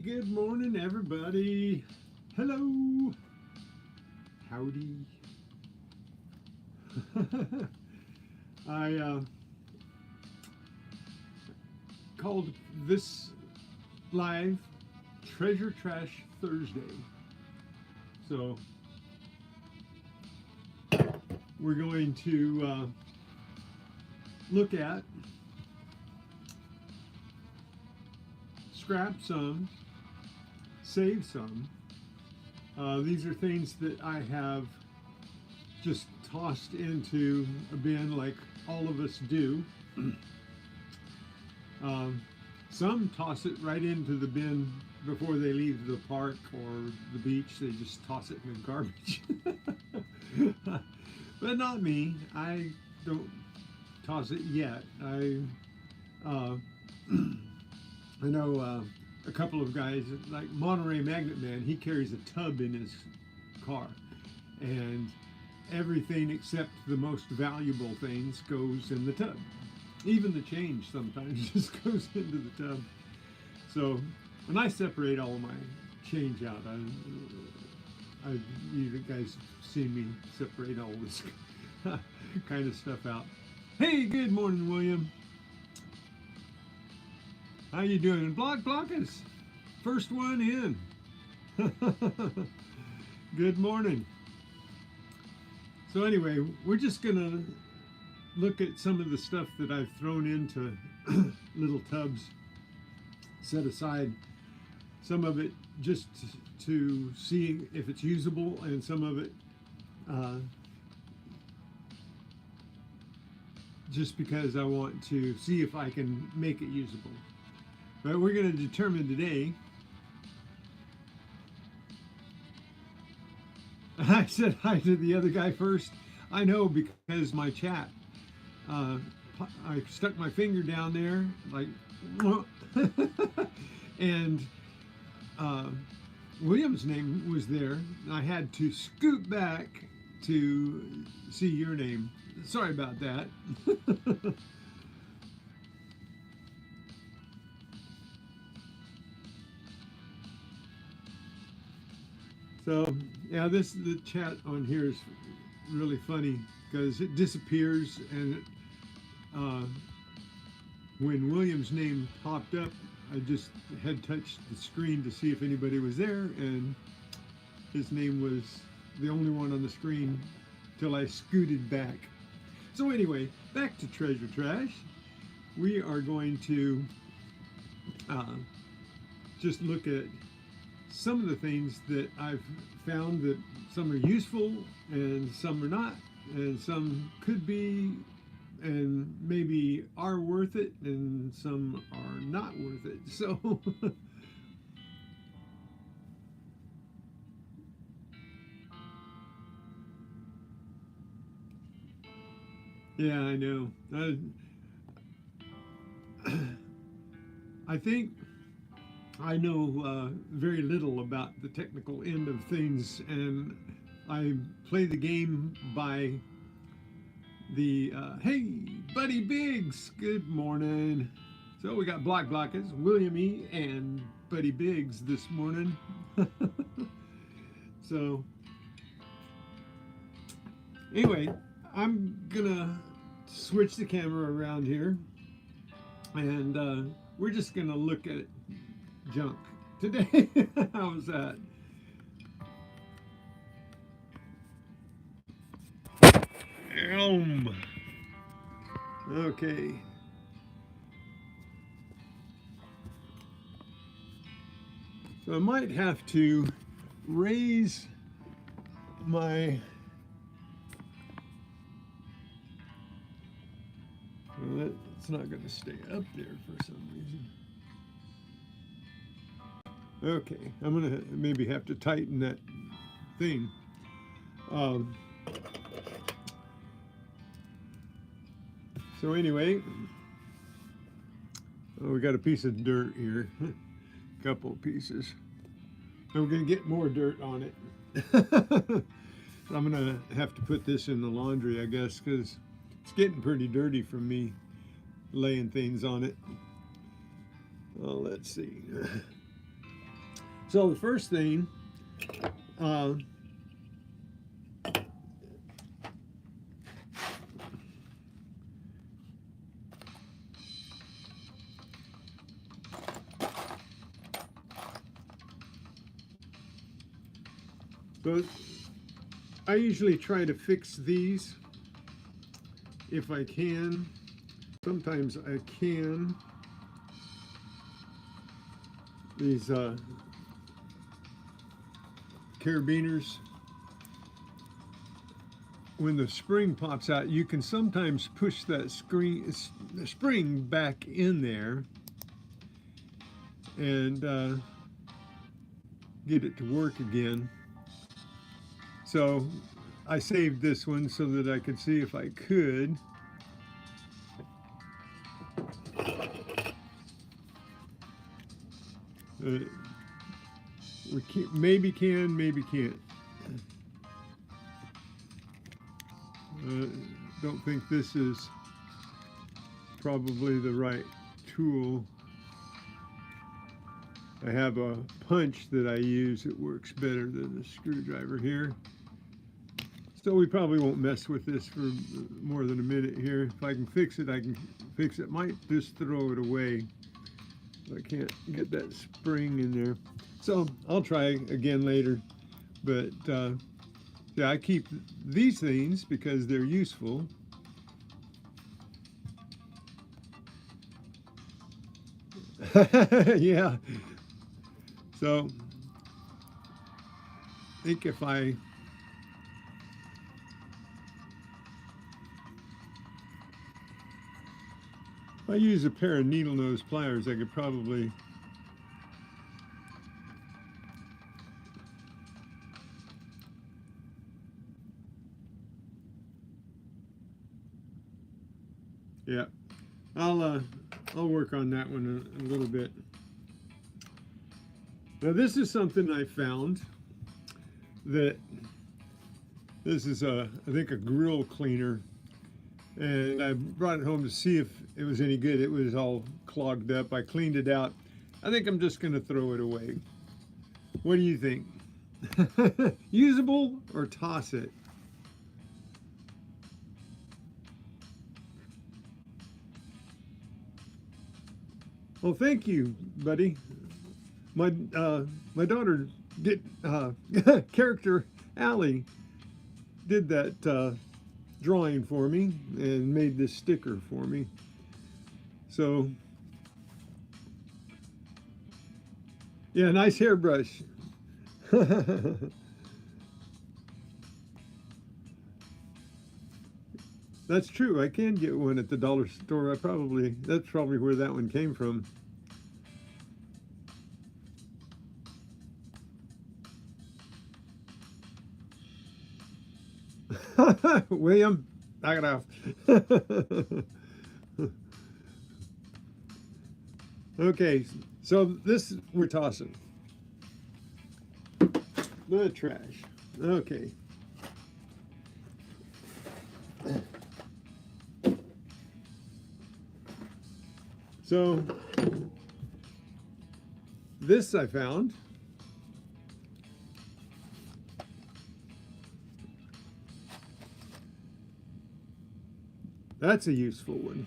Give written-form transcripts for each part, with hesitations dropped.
Good morning, everybody. Hello. Howdy. I called this live Treasure Trash Thursday. So we're going to look at, scrap some, save some. These are things that I have just tossed into a bin like all of us do. Some toss it right into the bin before they leave the park or the beach. They just toss it in the garbage. But not me. I don't toss it yet. I know a couple of guys, like Monterey Magnet Man, he carries a tub in his car. And everything except the most valuable things goes in the tub. Even the change sometimes just goes into the tub. So when I separate all my change out, you guys seen me separate all this kind of stuff out. Hey, good morning, William. How you doing? Blockers, first one in. Good morning. So anyway, we're just gonna look at some of the stuff that I've thrown into little tubs, set aside. Some of it just to see if it's usable, and some of it just because I want to see if I can make it usable. But we're going to determine today. I said hi to the other guy first. I know, because my chat, I stuck my finger down there like, and William's name was there. I had to scoot back to see your name. Sorry about that. So yeah, the chat on here is really funny because it disappears, and when William's name popped up, I just had touched the screen to see if anybody was there, and his name was the only one on the screen till I scooted back. So anyway, back to Treasure Trash. We are going to just look at some of the things that I've found, that some are useful and some are not, and some could be and maybe are worth it, and some are not worth it. So yeah, I know. I think I know very little about the technical end of things, and I play the game by the hey, Buddy Biggs, good morning. So we got Blockers, William E, and Buddy Biggs this morning. So anyway, I'm gonna switch the camera around here, and we're just gonna look at junk today. How's that? Okay. So I might have to raise my, well, it's not going to stay up there for some reason. Okay, I'm going to maybe have to tighten that thing. So anyway, we got a piece of dirt here, a couple of pieces. And we're going to get more dirt on it. I'm going to have to put this in the laundry, I guess, because it's getting pretty dirty from me laying things on it. Well, let's see. So the first thing, uh, so I usually try to fix these if I can. Sometimes I can. These carabiners, when the spring pops out, you can sometimes push that spring back in there and get it to work again. So I saved this one so that I could see if I could. Maybe can, maybe can't. Don't think this is probably the right tool. I have a punch that I use that works better than the screwdriver here. So we probably won't mess with this for more than a minute here. If I can fix it, I can fix it. Might just throw it away. I can't get that spring in there. So I'll try again later. But yeah, I keep these things because they're useful. Yeah. So I think if I use a pair of needle nose pliers, I could probably yeah. I'll work on that one a little bit. Now this is something I found that this is I think a grill cleaner, and I brought it home to see if it was any good. It was all clogged up. I cleaned it out. I think I'm just going to throw it away. What do you think? Usable or toss it? Well, thank you, buddy. My daughter did character Allie did that drawing for me and made this sticker for me. So yeah, nice hairbrush. That's true. I can get one at the dollar store. That's probably where that one came from. William, knock it off. Okay, so this we're tossing. The trash. Okay. So this I found. That's a useful one.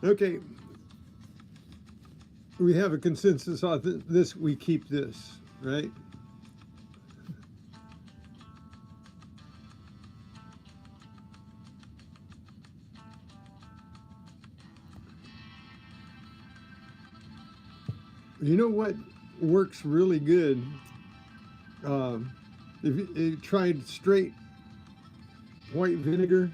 Okay, we have a consensus on this. We keep this, right? You know what works really good? If you tried straight white vinegar,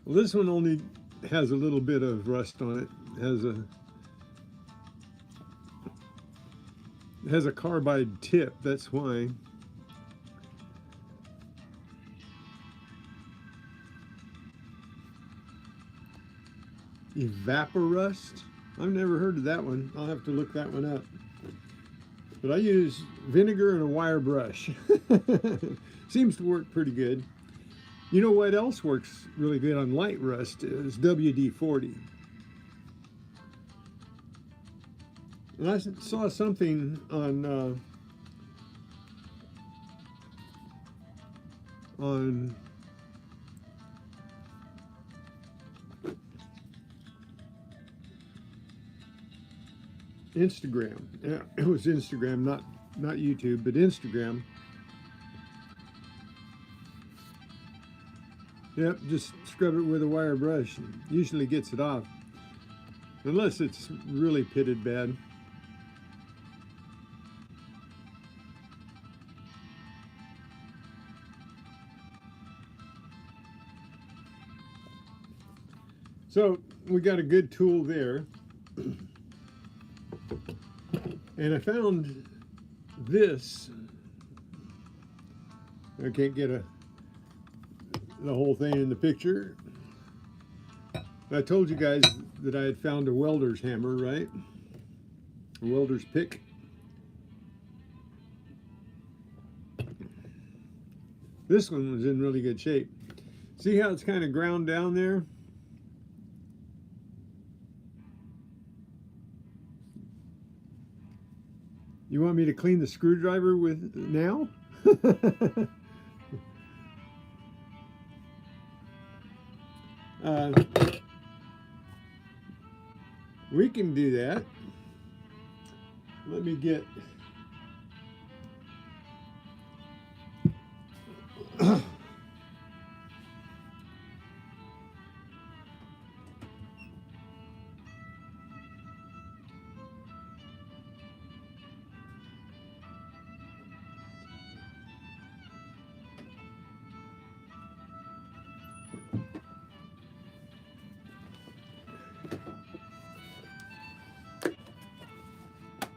well, this one only has a little bit of rust on it. It has a carbide tip, that's why. Evaporust? I've never heard of that one. I'll have to look that one up. But I use vinegar and a wire brush. Seems to work pretty good. You know what else works really good on light rust is WD-40. And I saw something on Instagram. Yeah, it was Instagram, not YouTube, but Instagram. Yep, just scrub it with a wire brush. Usually gets it off, unless it's really pitted bad. So we got a good tool there. And I found this. I can't get the whole thing in the picture. I told you guys that I had found a welder's hammer, right? A welder's pick. This one was in really good shape. See how it's kind of ground down there? You want me to clean the screwdriver with now? We can do that. Let me get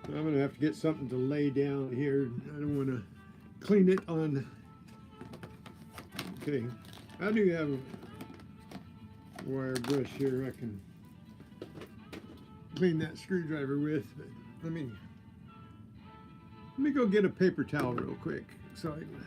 I'm going to have to get something to lay down here. I don't want to clean it on. Okay, I do have a wire brush here I can clean that screwdriver with, but let me go get a paper towel real quick so I can.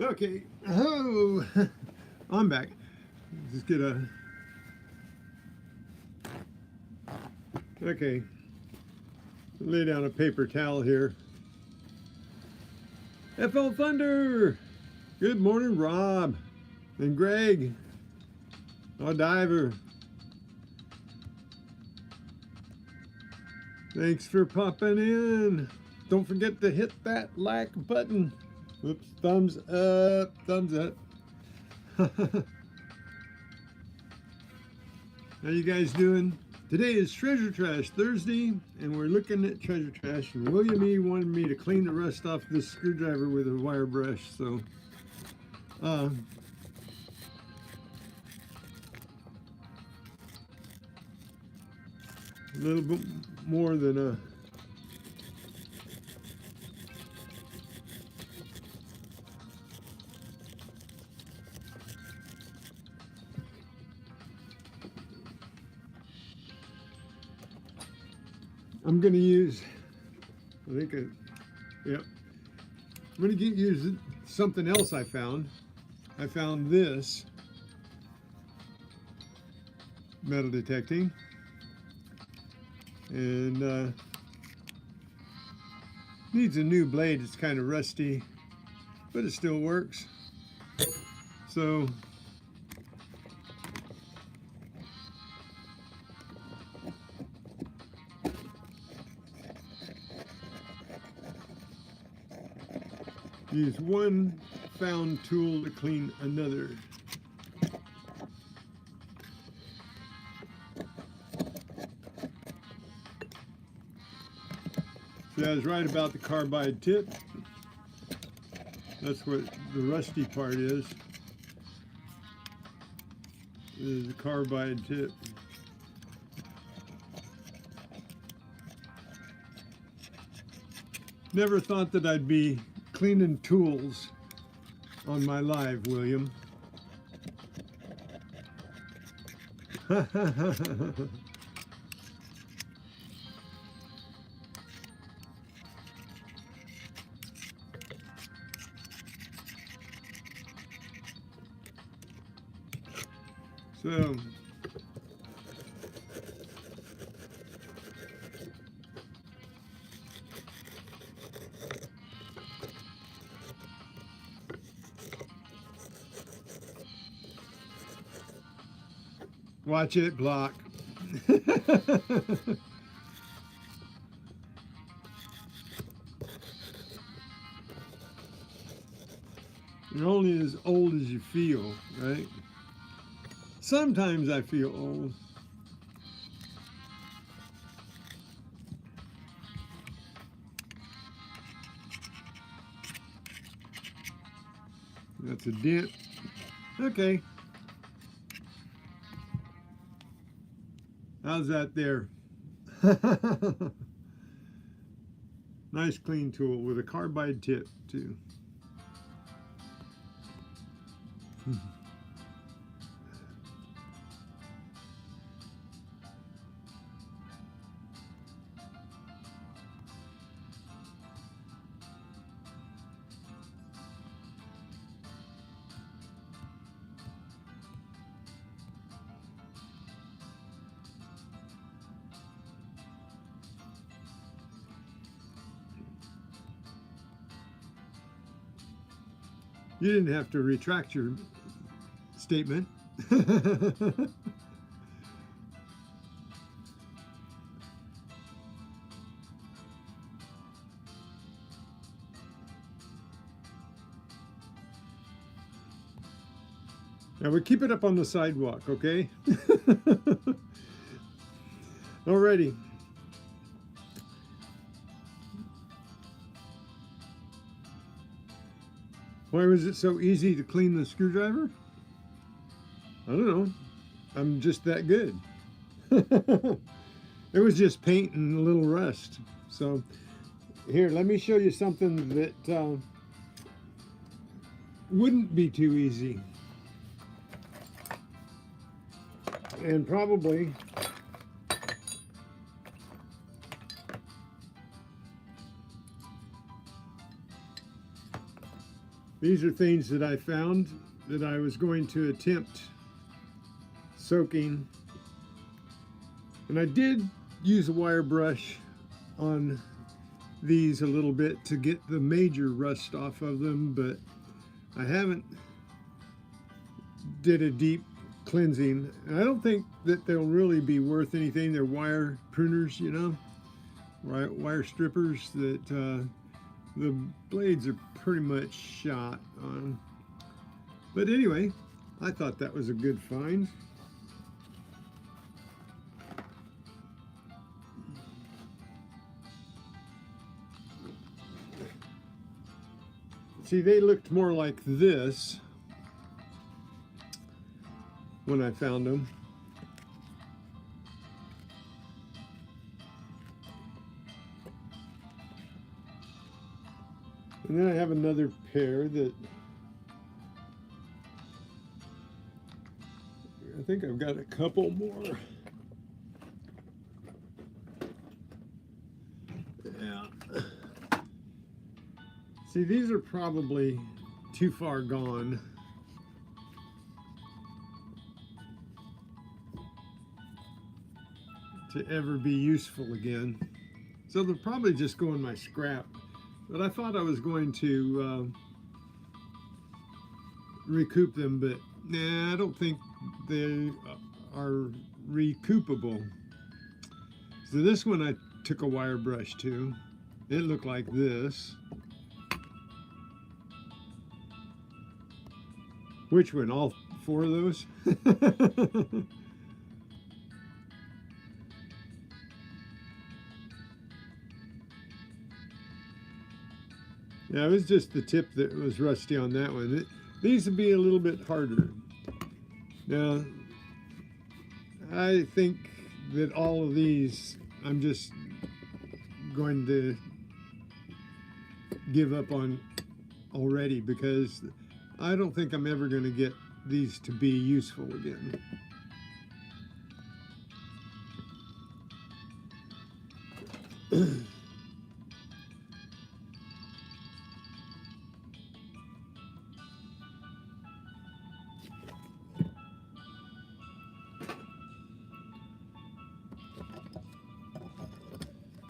Okay, oh, I'm back. Just get a, okay, lay down a paper towel here. FL Thunder, good morning, Rob and Greg, Diver. Thanks for popping in. Don't forget to hit that like button. Oops, thumbs up, thumbs up. How you guys doing? Today is Treasure Trash Thursday, and we're looking at treasure trash. And William E. wanted me to clean the rust off this screwdriver with a wire brush, so a little bit more than a I'm going to use, yep. I'm going to use something else I found. I found this metal detecting, and needs a new blade. It's kind of rusty, but it still works. So use one found tool to clean another. See, I was right about the carbide tip. That's what the rusty part is the carbide tip. Never thought that I'd be cleaning tools on my live, William. So watch it block. You're only as old as you feel, right? Sometimes I feel old. That's a dent. Okay. How's that there? Nice clean tool with a carbide tip too. You didn't have to retract your statement. Now we keep it up on the sidewalk, okay? Alrighty. Why was it so easy to clean the screwdriver? I don't know. I'm just that good. It was just paint and a little rust. So here, let me show you something that wouldn't be too easy. And probably these are things that I found that I was going to attempt soaking. And I did use a wire brush on these a little bit to get the major rust off of them, but I haven't did a deep cleansing. And I don't think that they'll really be worth anything. They're wire pruners, you know, wire strippers that the blades are pretty much shot on. But anyway, I thought that was a good find. See, they looked more like this when I found them. And then I have another pair that I think I've got a couple more. See, these are probably too far gone. To ever be useful again. So they'll probably just go in my scrap. But I thought I was going to recoup them, but nah, I don't think they are recoupable. So this one I took a wire brush to. It looked like this. Which one? All four of those? Yeah, it was just the tip that was rusty on that one. These would be a little bit harder. Now, I think that all of these, I'm just going to give up on already because I don't think I'm ever going to get these to be useful again.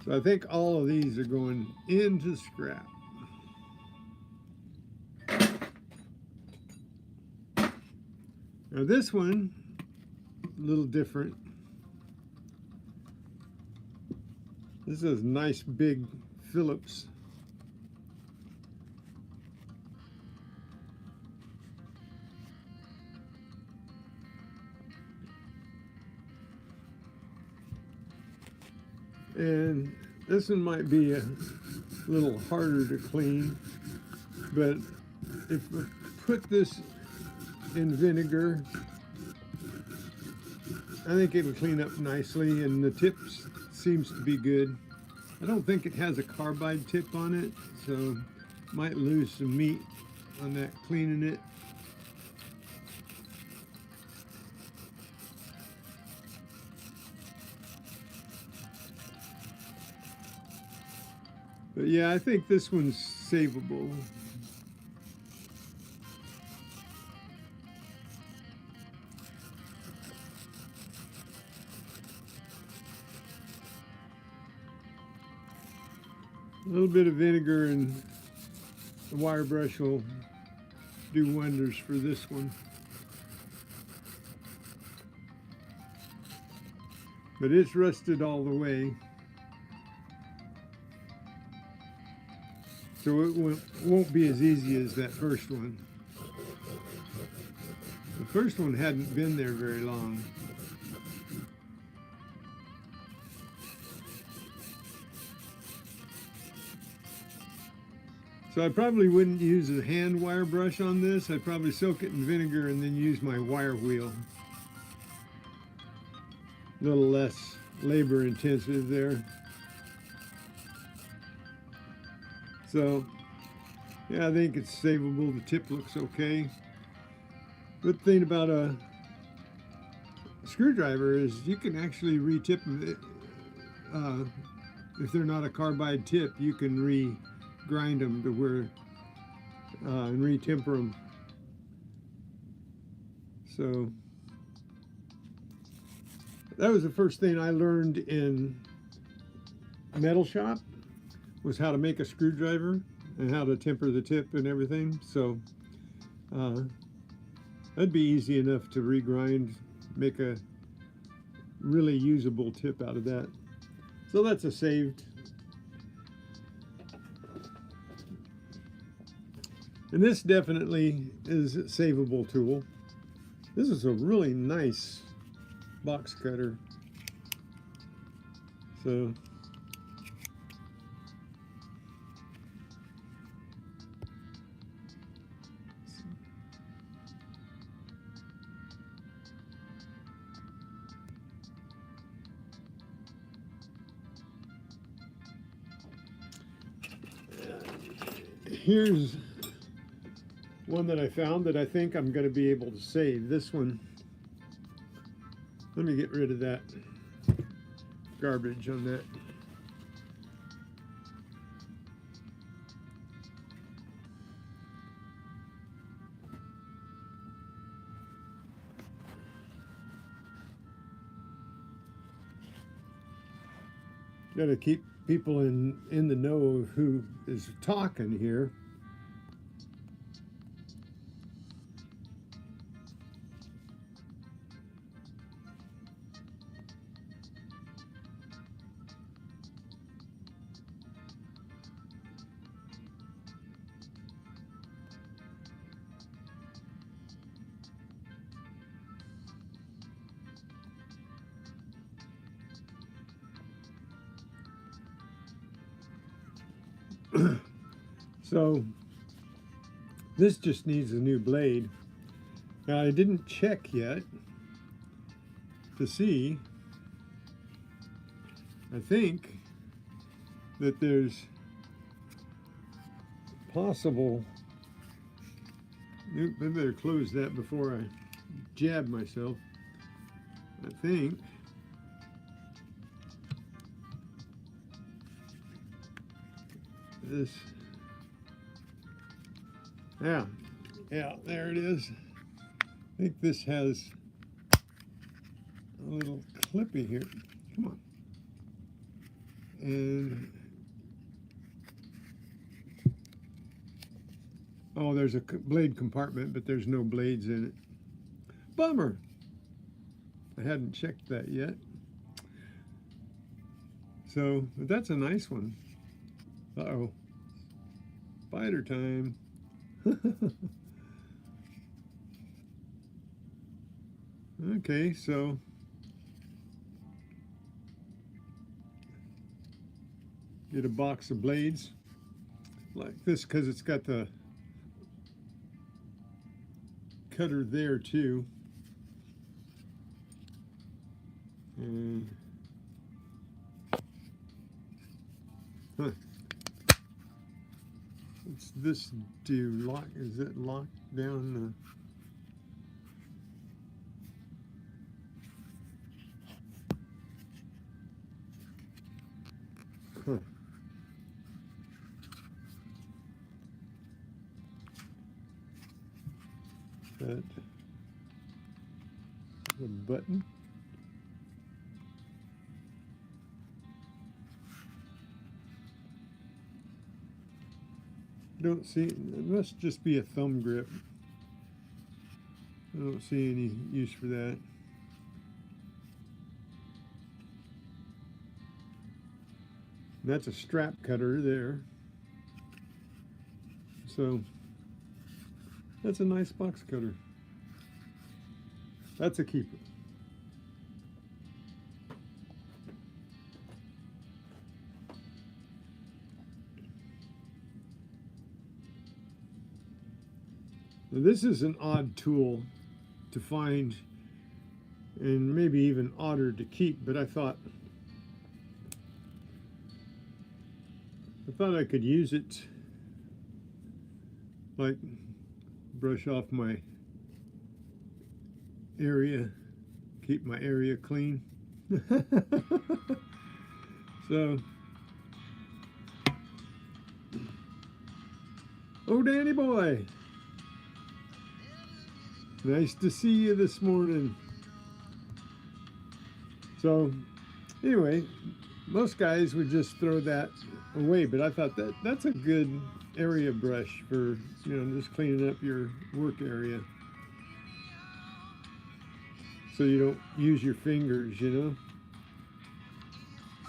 So I think all of these are going into scrap. Now this one, a little different. This is nice big Phillips. And this one might be a little harder to clean, but if we put this in vinegar, I think it'll clean up nicely, and the tip seems to be good. I don't think it has a carbide tip on it, so might lose some meat on that cleaning it. But yeah, I think this one's savable. A little bit of vinegar and the wire brush will do wonders for this one. But it's rusted all the way. So it won't be as easy as that first one. The first one hadn't been there very long. So I probably wouldn't use a hand wire brush on this. I'd probably soak it in vinegar and then use my wire wheel. A little less labor intensive there. So, yeah, I think it's savable. The tip looks okay. Good thing about a screwdriver is you can actually re-tip them. If they're not a carbide tip, you can re-grind them to where and re-temper them. So that was the first thing I learned in metal shop, was how to make a screwdriver and how to temper the tip and everything. So that'd be easy enough to regrind, make a really usable tip out of that. So that's a saved. And this definitely is a savable tool. This is a really nice box cutter. So here's one that I found that I think I'm going to be able to save. This one, let me get rid of that garbage on that. Got to keep people in the know of who is talking here. So this just needs a new blade. Now I didn't check yet to see. I think that there's possible. I better close that before I jab myself. I think this. Yeah, there it is. I think this has a little clippy here. Come on. And oh, there's a blade compartment, but there's no blades in it. Bummer. I hadn't checked that yet. So, but that's a nice one. Uh-oh. Spider time. Okay, so get a box of blades like this because it's got the cutter there too. And what's this do? Lock? Is it locked down? That the button. Don't see, it must just be a thumb grip. I don't see any use for that. That's a strap cutter there. So that's a nice box cutter. That's a keeper. Now this is an odd tool to find and maybe even odder to keep, but I thought I could use it, like brush off my area, keep my area clean. So, oh Danny boy, nice to see you this morning. So anyway, most guys would just throw that away, but I thought that's a good area brush for, you know, just cleaning up your work area so you don't use your fingers, you know.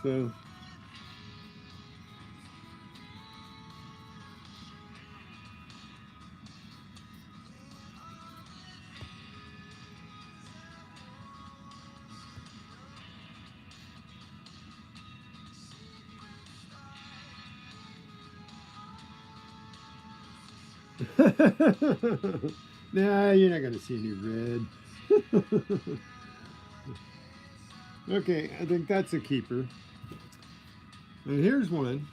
So nah, you're not going to see any red. Okay, I think that's a keeper. And here's one.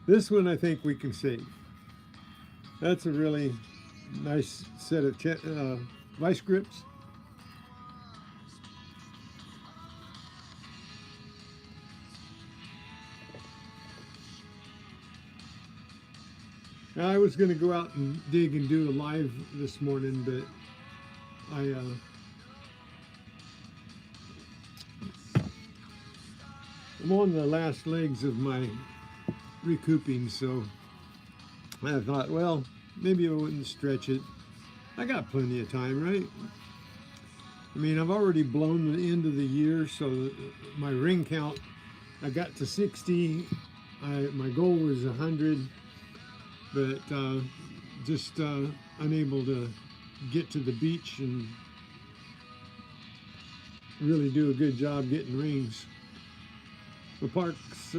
This one I think we can save. That's a really nice set of vice grips. I was going to go out and dig and do a live this morning, but I I'm on the last legs of my recouping, so I thought, well, maybe I wouldn't stretch it. I got plenty of time, right? I mean, I've already blown the end of the year, so my ring count, I got to 60. My goal was 100, but just unable to get to the beach and really do a good job getting rings. The parks,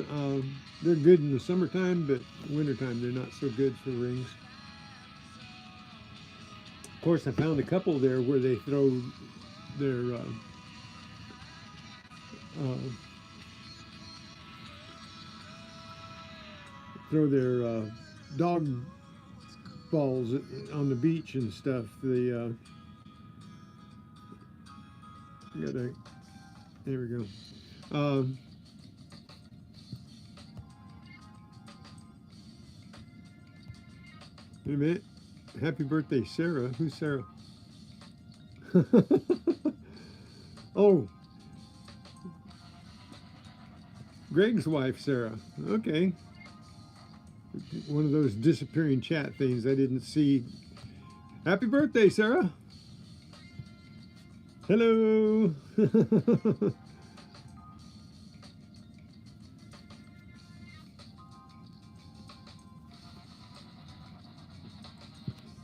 they're good in the summertime, but wintertime they're not so good for rings. Of course, I found a couple there where they throw their dog balls on the beach and stuff. There we go. Wait a minute. Happy birthday, Sarah. Who's Sarah? Oh, Greg's wife, Sarah. Okay. One of those disappearing chat things I didn't see. Happy birthday, Sarah. Hello.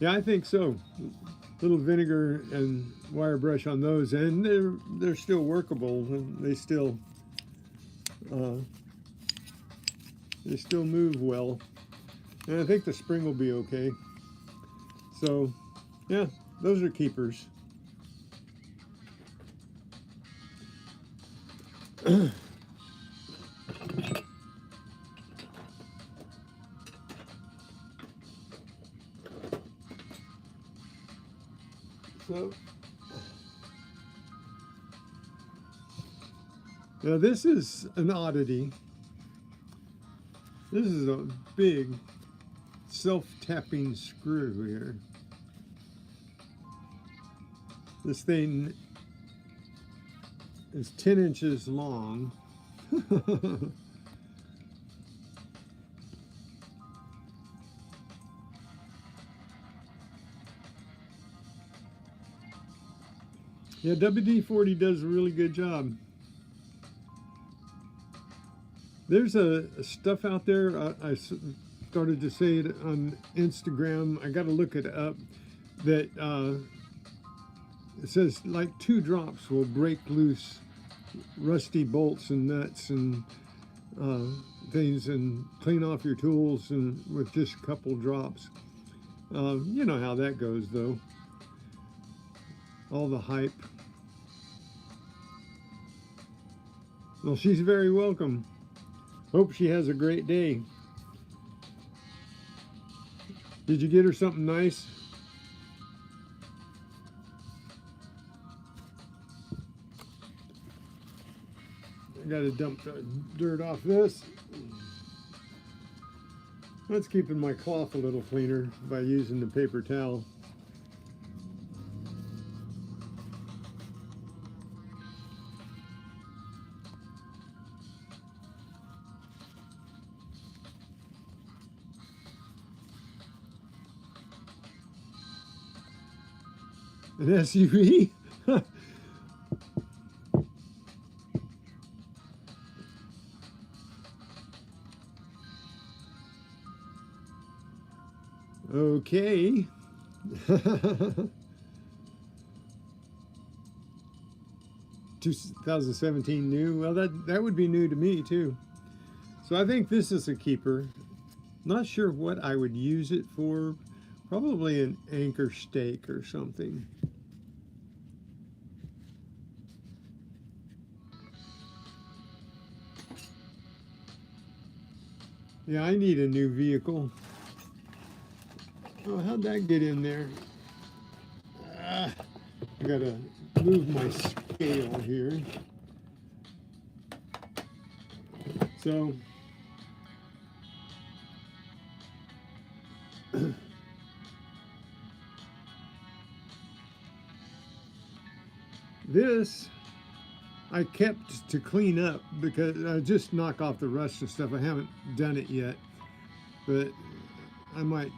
Yeah, I think so. Little vinegar and wire brush on those, and they're still workable, and they still move well. And I think the spring will be okay. So, yeah, those are keepers. So, now this is an oddity. This is a big self-tapping screw here. This thing is 10 inches long. Yeah, WD-40 does a really good job. There's stuff out there, I started to say it on Instagram, I got to look it up, that it says like 2 drops will break loose rusty bolts and nuts and things and clean off your tools and with just a couple drops. You know how that goes though. All the hype. Well, she's very welcome. Hope she has a great day. Did you get her something nice? I gotta dump the dirt off this. That's keeping my cloth a little cleaner by using the paper towel. An SUV? Okay. 2017 new. Well, that would be new to me too. So I think this is a keeper. Not sure what I would use it for. Probably an anchor stake or something. Yeah, I need a new vehicle. Oh, how'd that get in there? I gotta move my scale here. So, this I kept to clean up because I just knock off the rust and stuff. I haven't done it yet, but I might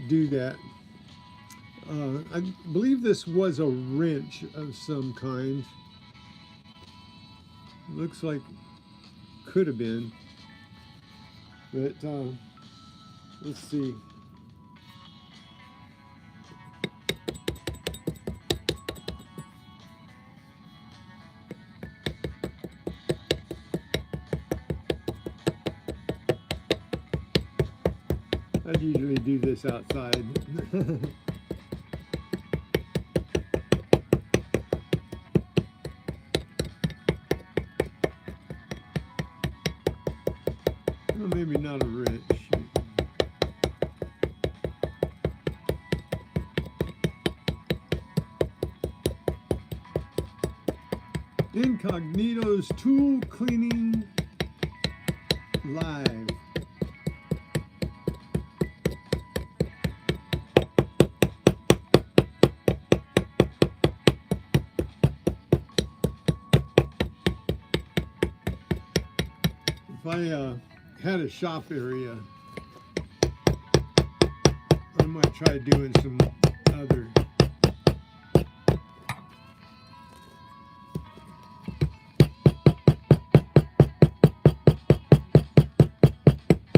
do that. I believe this was a wrench of some kind. Looks like could have been, but let's see. I'd usually do this outside. Well, maybe not a wrench. Incognito's tool cleaning live. If I had a shop area, I might try doing some other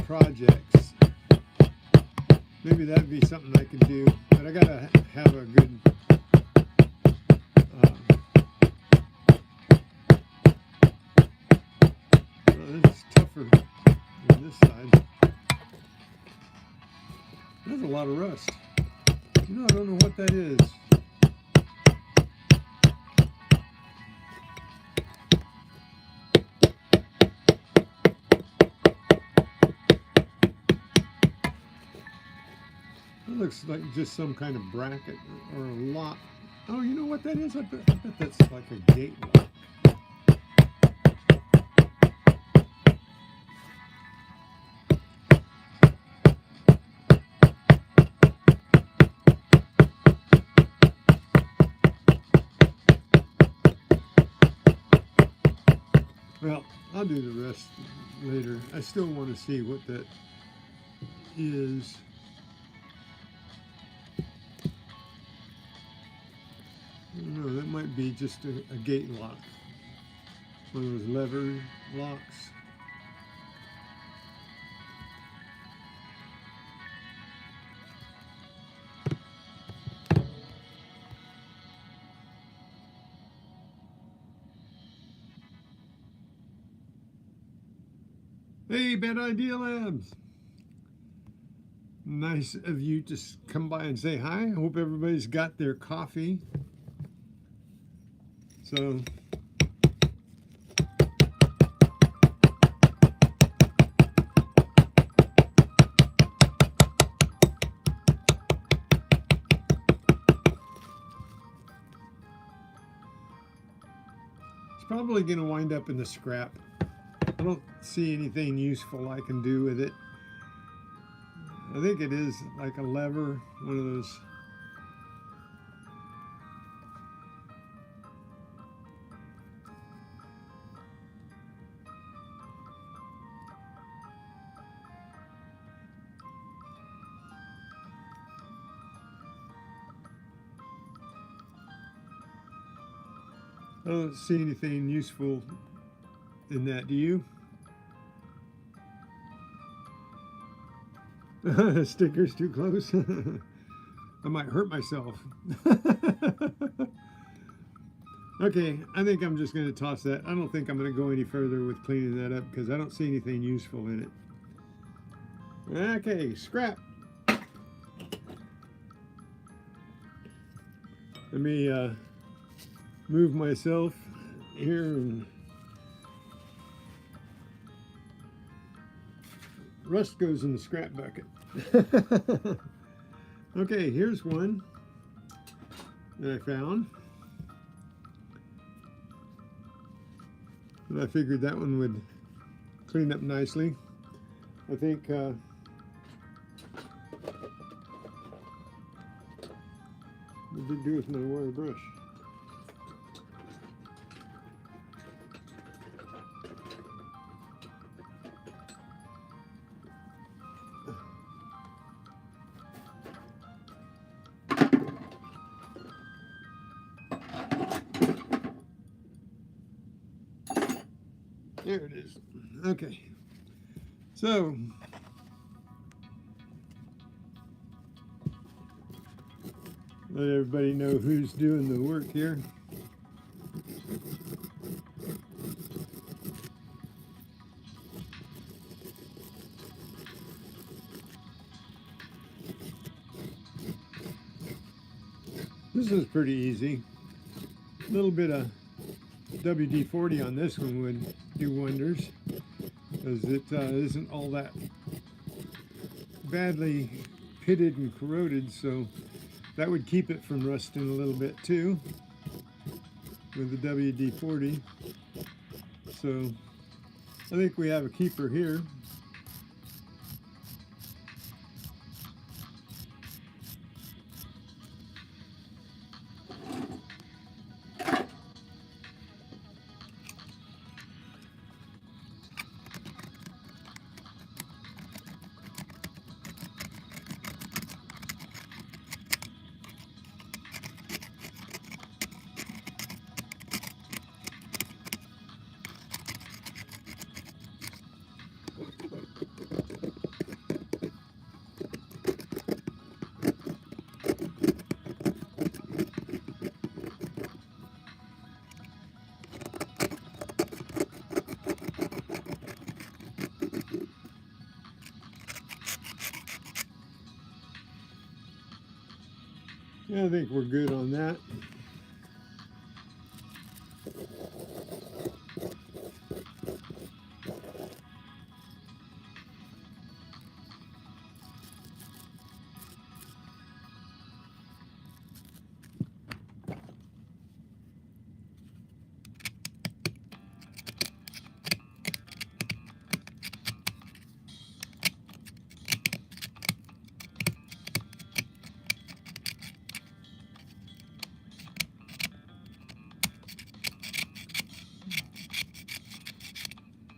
projects. Maybe that'd be something I can do, but I gotta have a good this is tougher than this side. There's a lot of rust. You know, I don't know what that is. It looks like just some kind of bracket or a lock. Oh, you know what that is? I bet that's like a gate lock. Well, I'll do the rest later. I still want to see what that is. I don't know, that might be just a gate lock. One of those lever locks. Hey, Bad Idea Labs. Nice of you to come by and say hi. I hope everybody's got their coffee. So, it's probably going to wind up in the scrap. I don't see anything useful I can do with it. I think it is like a lever, one of those. I don't see anything useful in that, do you? Sticker's too close. I might hurt myself. Okay, I think I'm just going to toss that. I don't think I'm going to go any further with cleaning that up because I don't see anything useful in it. Okay, scrap. Let me move myself here and rust goes in the scrap bucket. Okay, here's one that I found. And I figured that one would clean up nicely. I think what did it do with my wire brush? There it is. Okay. So, let everybody know who's doing the work here. This is pretty easy. A little bit of WD-40 on this one would do wonders, because it isn't all that badly pitted and corroded, so that would keep it from rusting a little bit too with the WD-40. So I think we have a keeper here. Yeah, I think we're good on that.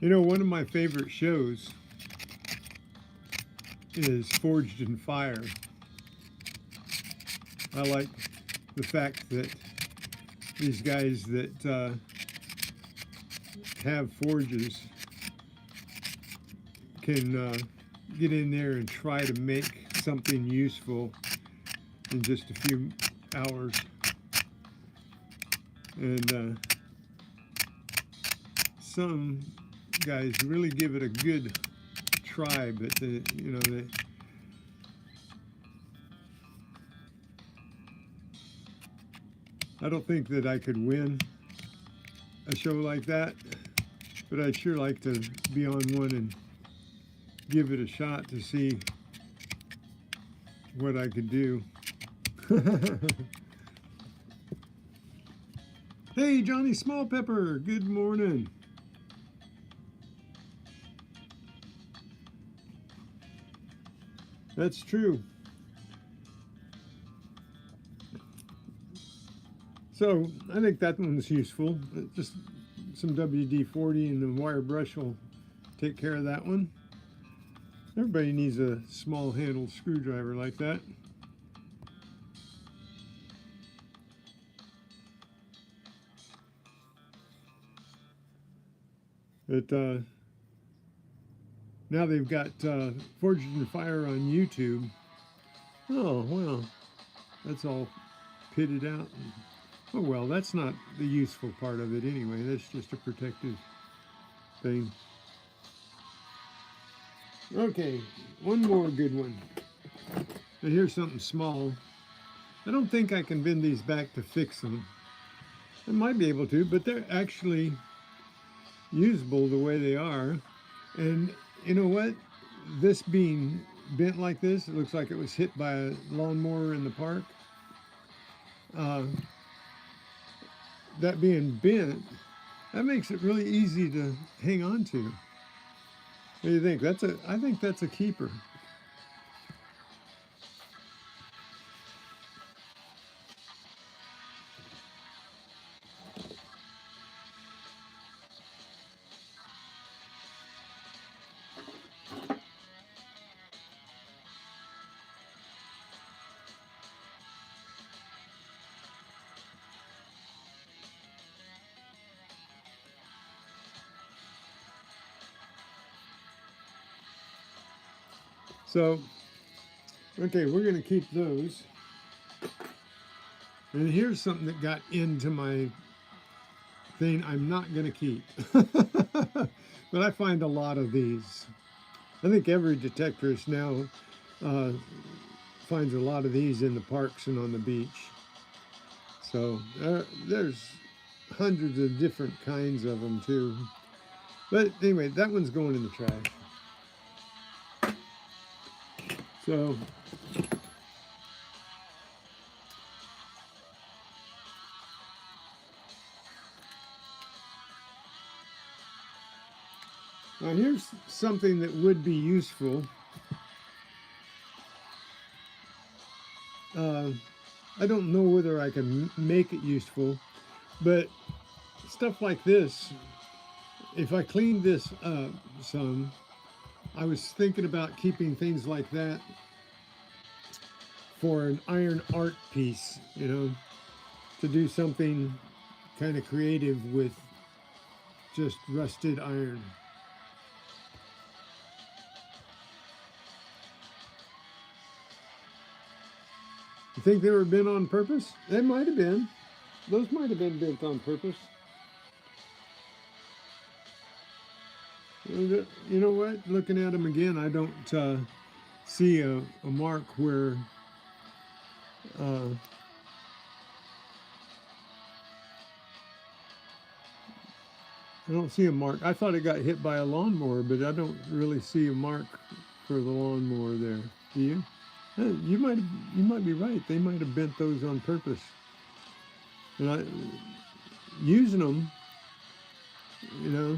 You know, one of my favorite shows is Forged in Fire. I like the fact that these guys that have forges can get in there and try to make something useful in just a few hours. And some guys really give it a good try, but I don't think that I could win a show like that, but I'd sure like to be on one and give it a shot to see what I could do. Hey, Johnny Smallpepper, good morning. That's true. So I think that one's useful. Just some WD-40 and the wire brush will take care of that one. Everybody needs a small handled screwdriver like that. But now they've got Forged in Fire on YouTube. Oh, well, that's all pitted out. Oh, well, that's not the useful part of it anyway. That's just a protective thing. Okay, one more good one. And here's something small. I don't think I can bend these back to fix them. I might be able to, but they're actually usable the way they are. And you know what? This being bent like this, it looks like it was hit by a lawnmower in the park. That being bent, that makes it really easy to hang on to. What do you think? I think that's a keeper. So, okay, we're going to keep those. And here's something that got into my thing I'm not going to keep. But I find a lot of these. I think every detectorist now uh, finds a lot of these in the parks and on the beach. So there's hundreds of different kinds of them too. But anyway, that one's going in the trash. So now here's something that would be useful. I don't know whether I can make it useful, but stuff like this, if I clean this up some, I was thinking about keeping things like that for an iron art piece, you know, to do something kind of creative with just rusted iron. You think they were bent on purpose? They might have been. Those might have been bent on purpose. You know what? Looking at them again, I don't see a mark where I don't see a mark. I thought it got hit by a lawnmower, but I don't really see a mark for the lawnmower there. Do you? You might be right. They might have bent those on purpose. And using them, you know,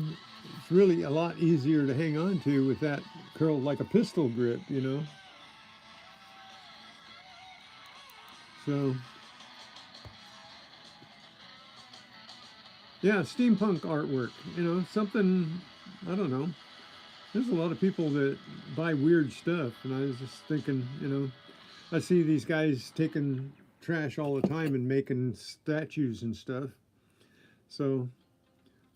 it's really a lot easier to hang on to with that curled like a pistol grip, you know. So, yeah, steampunk artwork, you know, something, I don't know. There's a lot of people that buy weird stuff, and I was just thinking, you know, I see these guys taking trash all the time and making statues and stuff. So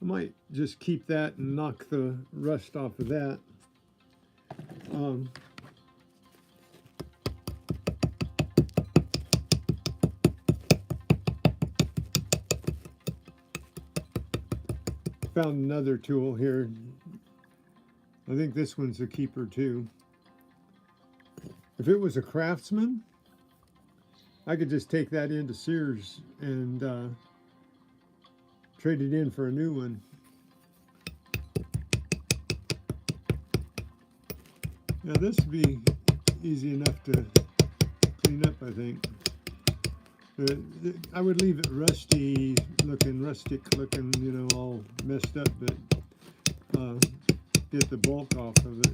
I might just keep that and knock the rust off of that. Found another tool here. I think this one's a keeper too. If it was a Craftsman, I could just take that into Sears and trade it in for a new one. Now this would be easy enough to clean up, I think. I would leave it rusty looking, rustic looking, you know, all messed up, but get the bulk off of it.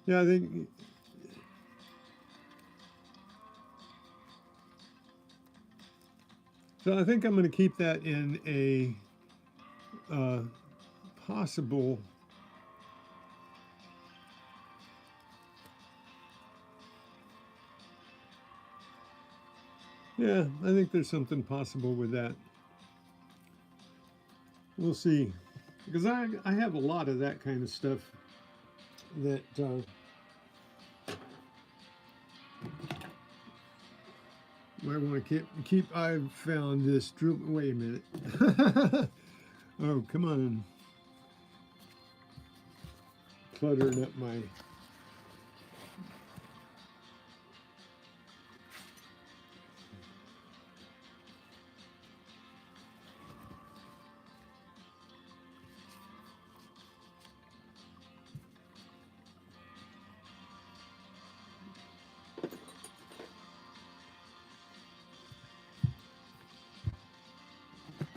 Yeah, I think so. I think I'm going to keep that in a possible yeah, I think there's something possible with that. We'll see, because I have a lot of that kind of stuff that I want to keep. I've found this drill. Wait a minute. Oh, come on. Cluttering up my.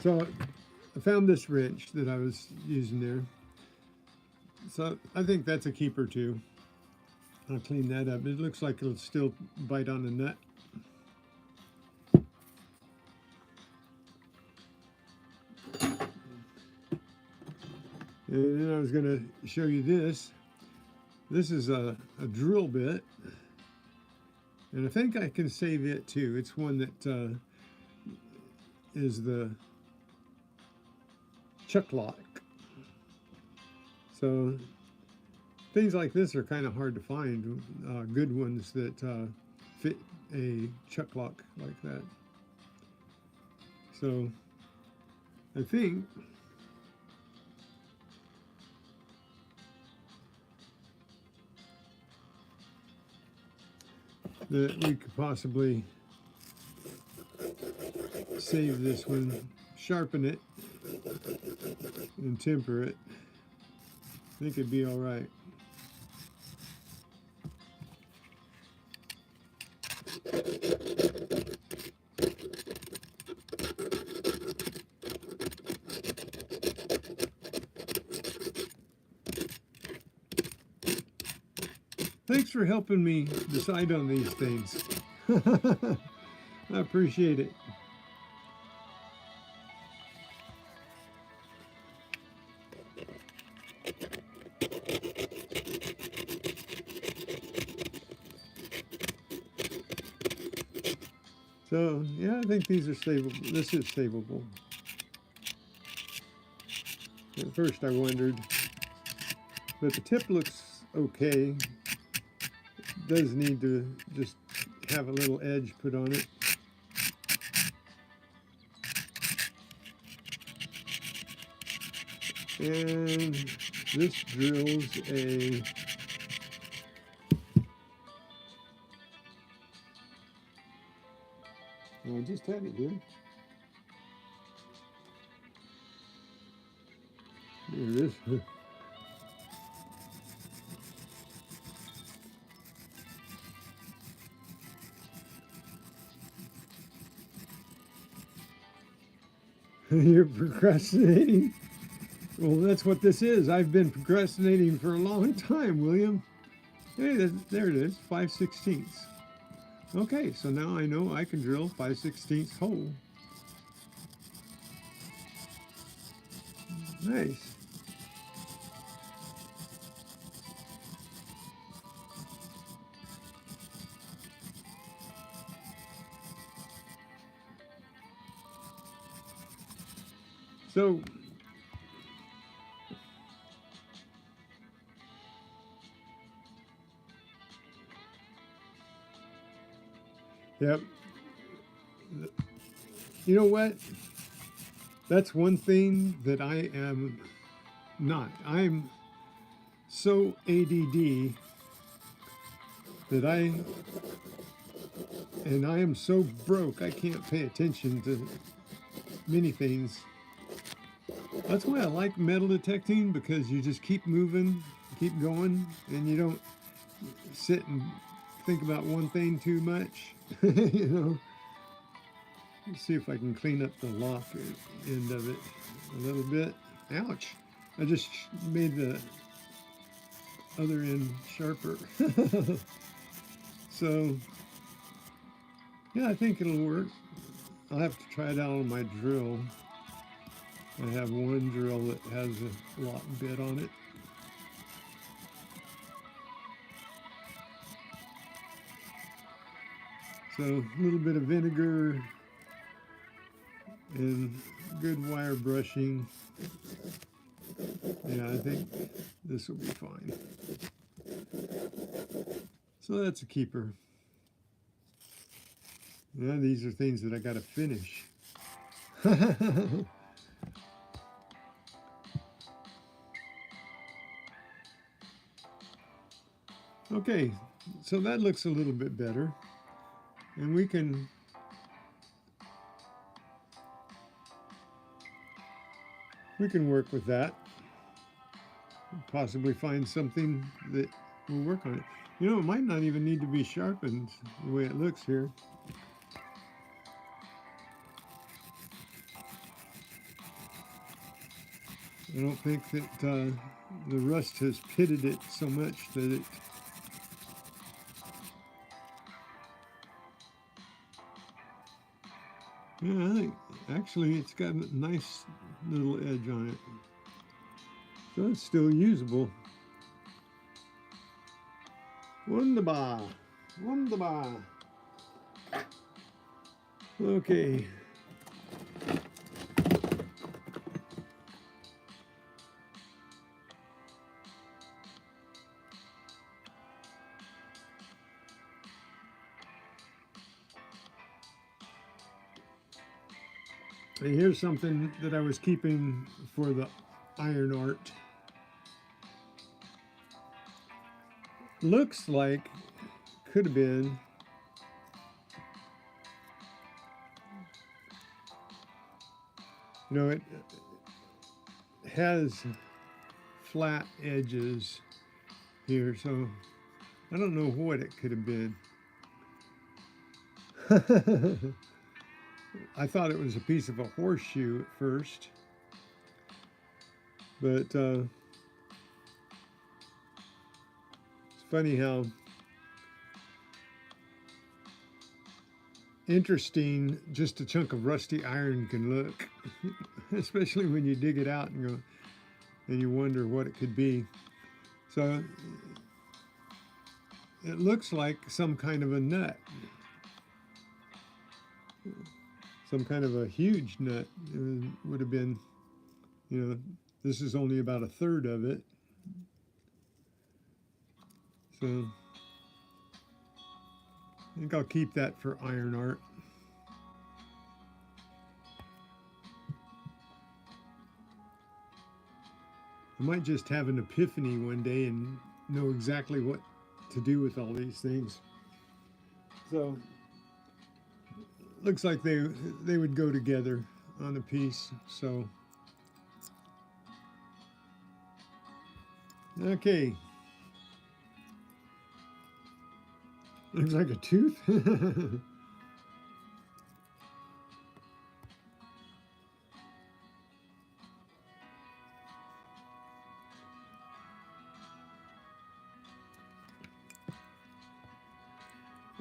So I found this wrench that I was using there. So I think that's a keeper too. I'll clean that up. It looks like it'll still bite on the nut. And then I was going to show you this. This is a drill bit. And I think I can save it too. It's one that is the chuck lock. So things like this are kind of hard to find, good ones that fit a chuck lock like that. So I think that we could possibly save this one, sharpen it, and temper it. I think it'd be all right. Thanks for helping me decide on these things. I appreciate it. So, yeah, I think these are savable. This is savable. At first I wondered, but the tip looks okay. Does need to just have a little edge put on it. And this drills a I just had it here. There it is. You're procrastinating? Well, that's what this is. I've been procrastinating for a long time, William. Hey, there it is, 5/16. Okay, so now I know I can drill 5/16 hole. Nice. So, yep. You know what? That's one thing that I am not. I'm so ADD that I am so broke I can't pay attention to many things. That's why I like metal detecting, because you just keep moving, keep going, and you don't sit and think about one thing too much. You know. Let's see if I can clean up the lock end of it a little bit. Ouch! I just made the other end sharper. So, yeah, I think it'll work. I'll have to try it out on my drill. I have one drill that has a lock bit on it. So a little bit of vinegar and good wire brushing. Yeah, I think this will be fine. So that's a keeper. Yeah, these are things that I got to finish. Okay, so that looks a little bit better. And we can work with that. Possibly find something that will work on it. You know, it might not even need to be sharpened the way it looks here. I don't think that the rust has pitted it so much that it yeah, I think actually it's got a nice little edge on it. So it's still usable. Wunderbar. Wunderbar. Okay. And here's something that I was keeping for the iron art. Looks like could have been it has flat edges here, so I don't know what it could have been. I thought it was a piece of a horseshoe at first, but it's funny how interesting just a chunk of rusty iron can look, especially when you dig it out and you wonder what it could be. So it looks like some kind of a nut, some kind of a huge nut. It would have been, this is only about a third of it. So I think I'll keep that for iron art. I might just have an epiphany one day and know exactly what to do with all these things. So looks like they would go together on a piece. So okay. Looks like a tooth.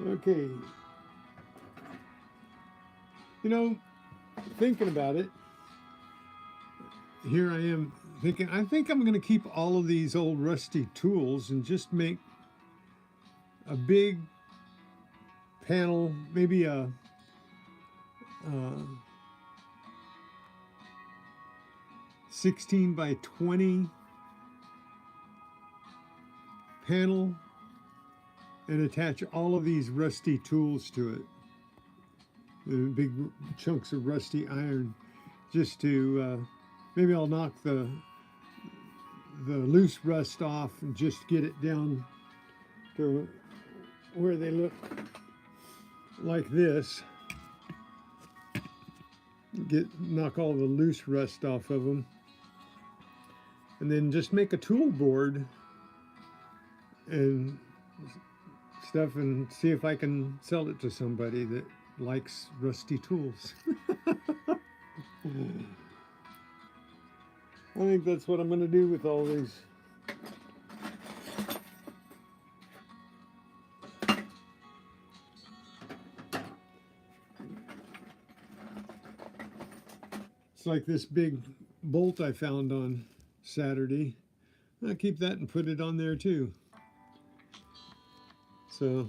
Okay. Thinking about it, here I am thinking, I think I'm going to keep all of these old rusty tools and just make a big panel, maybe a 16 by 20 panel and attach all of these rusty tools to it. Big chunks of rusty iron, just to maybe I'll knock the loose rust off and just get it down to where they look like this. Knock all the loose rust off of them, and then just make a tool board and stuff, and see if I can sell it to somebody that likes rusty tools. I think that's what I'm going to do with all these. It's like this big bolt I found on Saturday. I'll keep that and put it on there too. So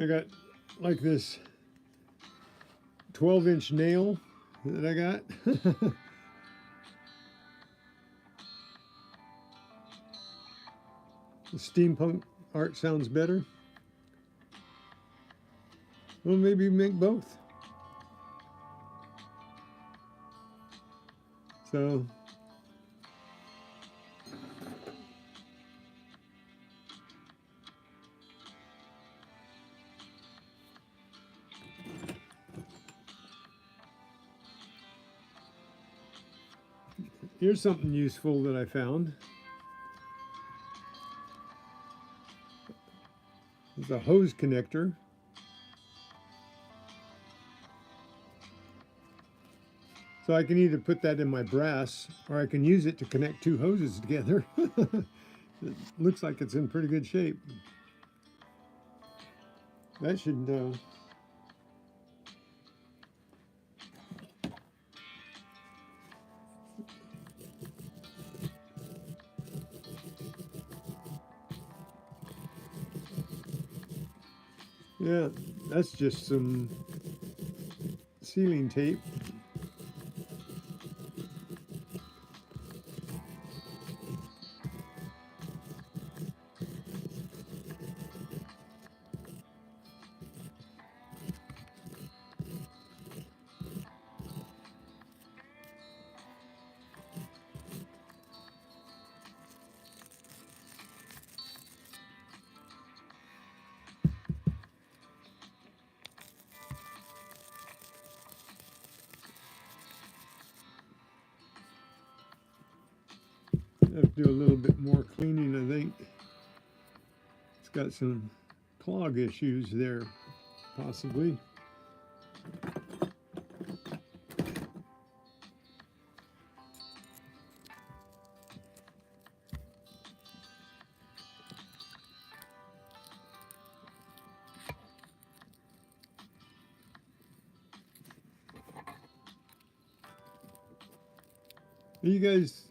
I got like this 12-inch nail that I got. The steampunk art sounds better. Well, maybe make both. So here's something useful that I found. It's a hose connector. So I can either put that in my brass, or I can use it to connect two hoses together. It looks like it's in pretty good shape. That should yeah, that's just some sealing tape. I have to do a little bit more cleaning, I think. It's got some clog issues there, possibly. Are you guys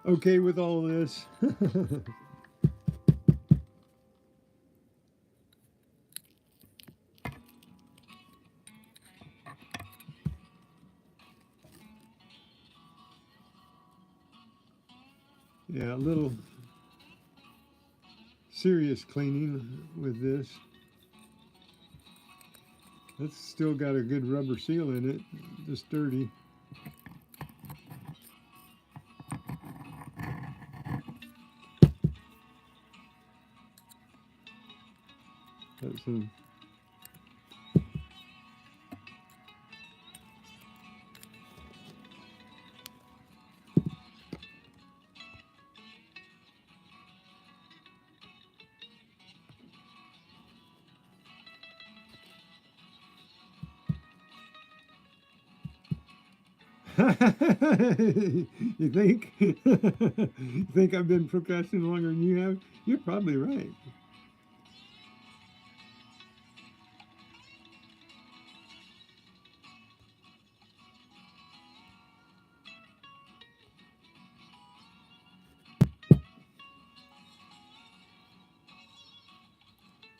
okay with all this? Yeah, a little serious cleaning with this. It's still got a good rubber seal in it, just dirty. Got some You think? You think I've been procrastinating longer than you have? You're probably right.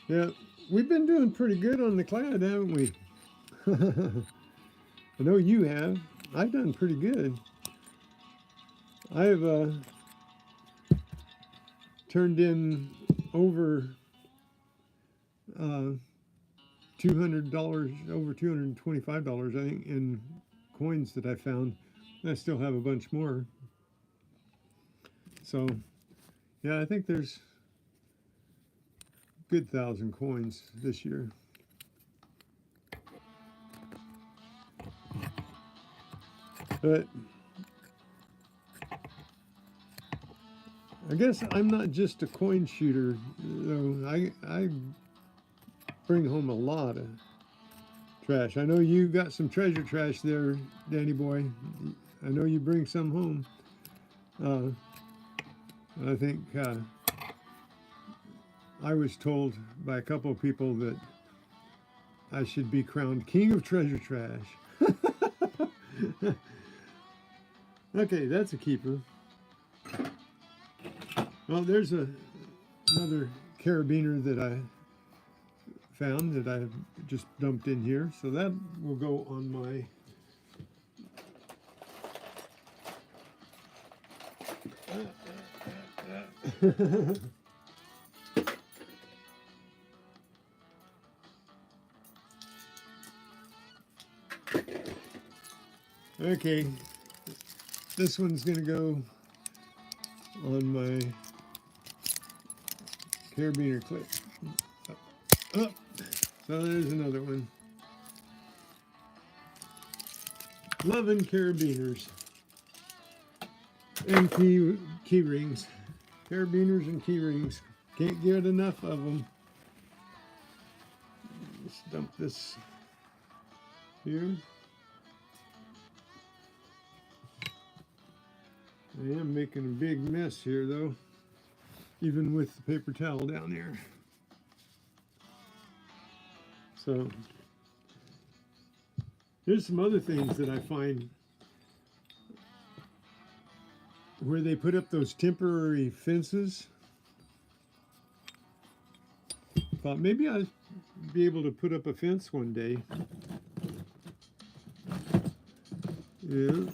Yeah, we've been doing pretty good on the clad, haven't we? I know you have. I've done pretty good. I've turned in over $200, over $225, I think, in coins that I found. I still have a bunch more. So, yeah, I think there's a good 1,000 coins this year. But I guess I'm not just a coin shooter, though. I bring home a lot of trash. I know you got some treasure trash there, Danny boy. I know you bring some home. I think I was told by a couple of people that I should be crowned king of treasure trash. Okay, that's a keeper. Well, there's another carabiner that I found that I just dumped in here, so that will go on my okay, this one's gonna go on my carabiner clip. Oh, so there's another one. Loving carabiners and key rings. Carabiners and key rings. Can't get enough of them. Let's dump this here. I am making a big mess here though, even with the paper towel down there. So here's some other things that I find where they put up those temporary fences. Thought maybe I be able to put up a fence one day. Yeah.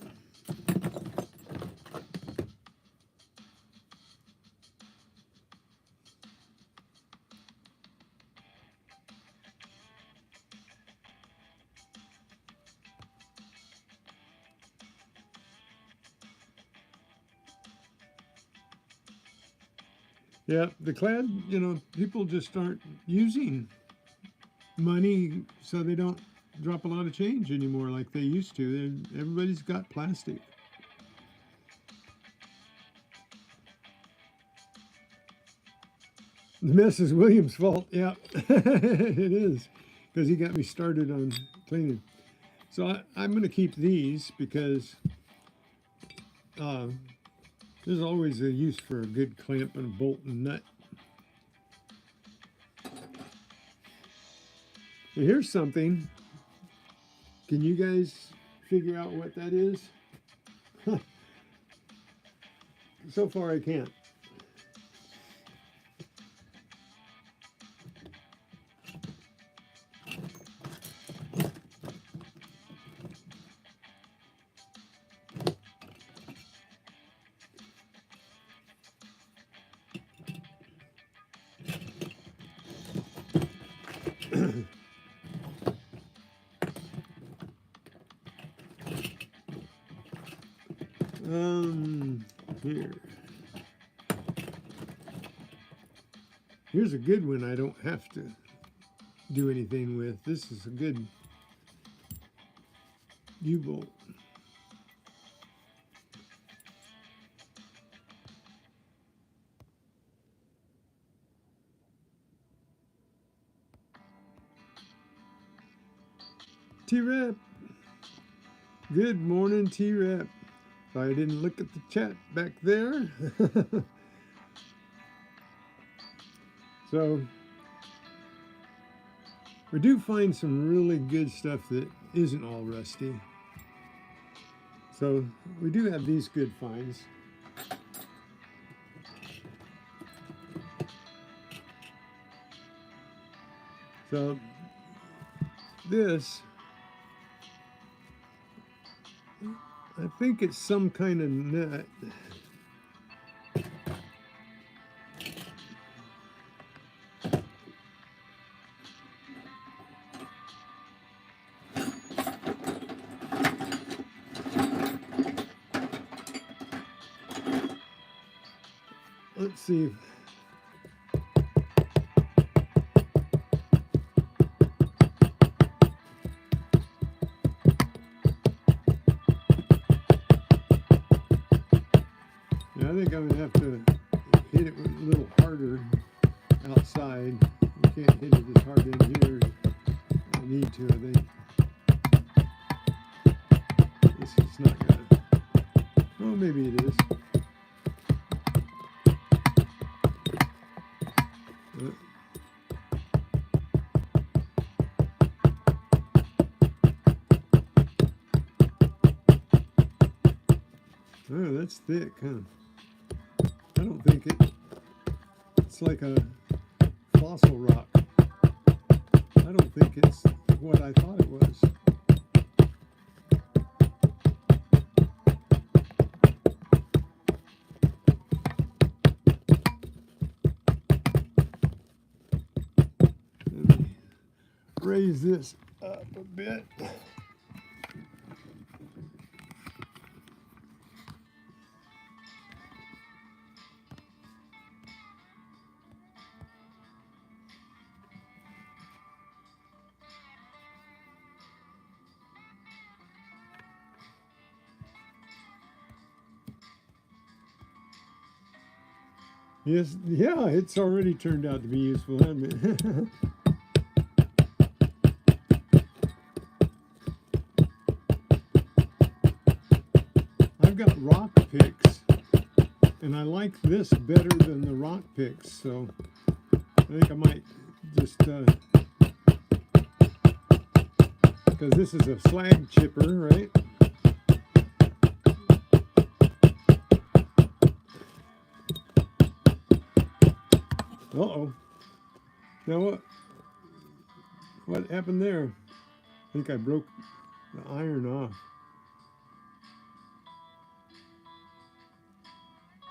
Yeah, the clad, people just aren't using money, so they don't drop a lot of change anymore like they used to. Everybody's got plastic. The mess is William's fault. Yeah, it is, because he got me started on cleaning. So I'm going to keep these because there's always a use for a good clamp and a bolt and nut. And here's something. Can you guys figure out what that is? So far I can't. Here. Here's a good one I don't have to do anything with. This is a good U-bolt. T-Rep. Good morning, T-Rep. Sorry I didn't look at the chat back there. So we do find some really good stuff that isn't all rusty. So we do have these good finds. So this, I think it's some kind of nut. Let's see. I think I'm going to have to hit it a little harder outside. You can't hit it as hard in here as I need to, I think. This is not going to... Oh, maybe it is. Oh, that's thick, huh? I don't think it's like a fossil rock. I don't think it's what I thought it was. Let me raise this up a bit. Yes, yeah, it's already turned out to be useful, hasn't it? I've got rock picks, and I like this better than the rock picks, so I think I might just, because this is a slag chipper, right? Uh-oh. Now what? what happened there? I think I broke the iron off.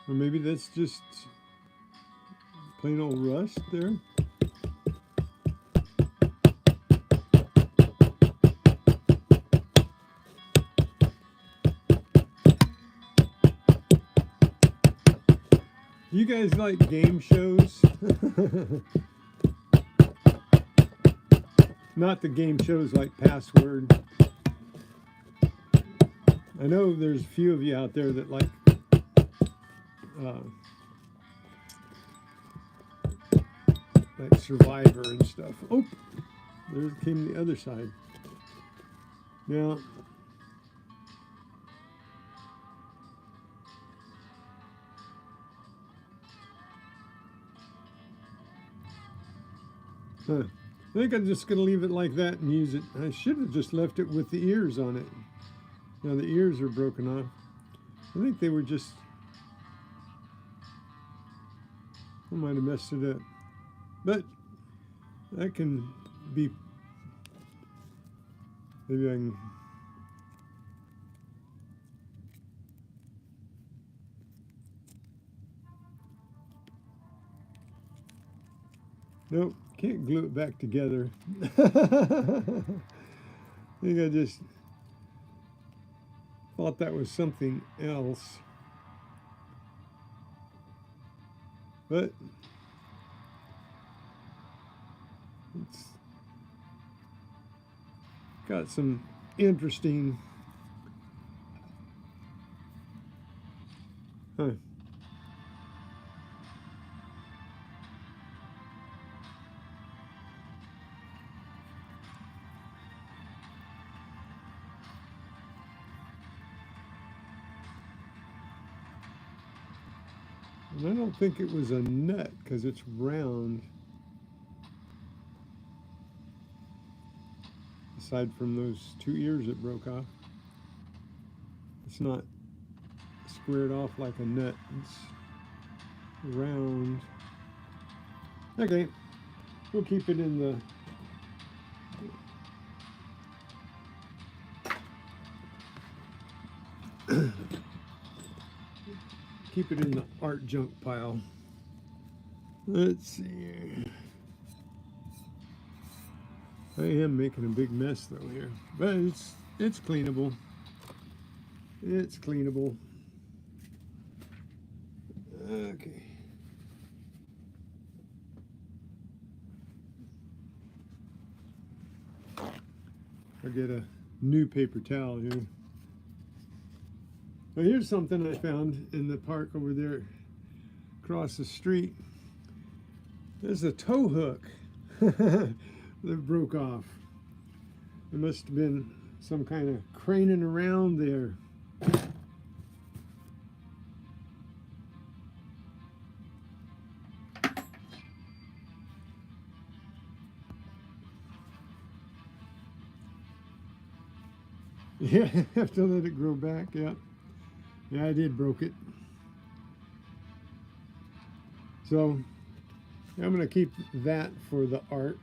Or maybe that's just plain old rust there. You guys like game shows? Not the game shows like Password. I know there's a few of you out there that like Survivor and stuff. Oh, there came the other side. Now, I think I'm just going to leave it like that and use it. I should have just left it with the ears on it. Now the ears are broken off. I think they were just, I might have messed it up. But that can be, maybe I can, nope, can't glue it back together. I think I just thought that was something else. But it's got some interesting, huh. And I don't think it was a nut because it's round. Aside from those two ears that broke off. It's not squared off like a nut. It's round. Okay, we'll keep it in the keep it in the art junk pile. Let's see. I am making a big mess though here, but it's cleanable. It's cleanable. Okay. I'll get a new paper towel here. Well, here's something I found in the park over there across the street. There's a tow hook that broke off. There must have been some kind of craning around there. Yeah, I have to let it grow back, yeah. Yeah, I did broke it. So I'm going to keep that for the art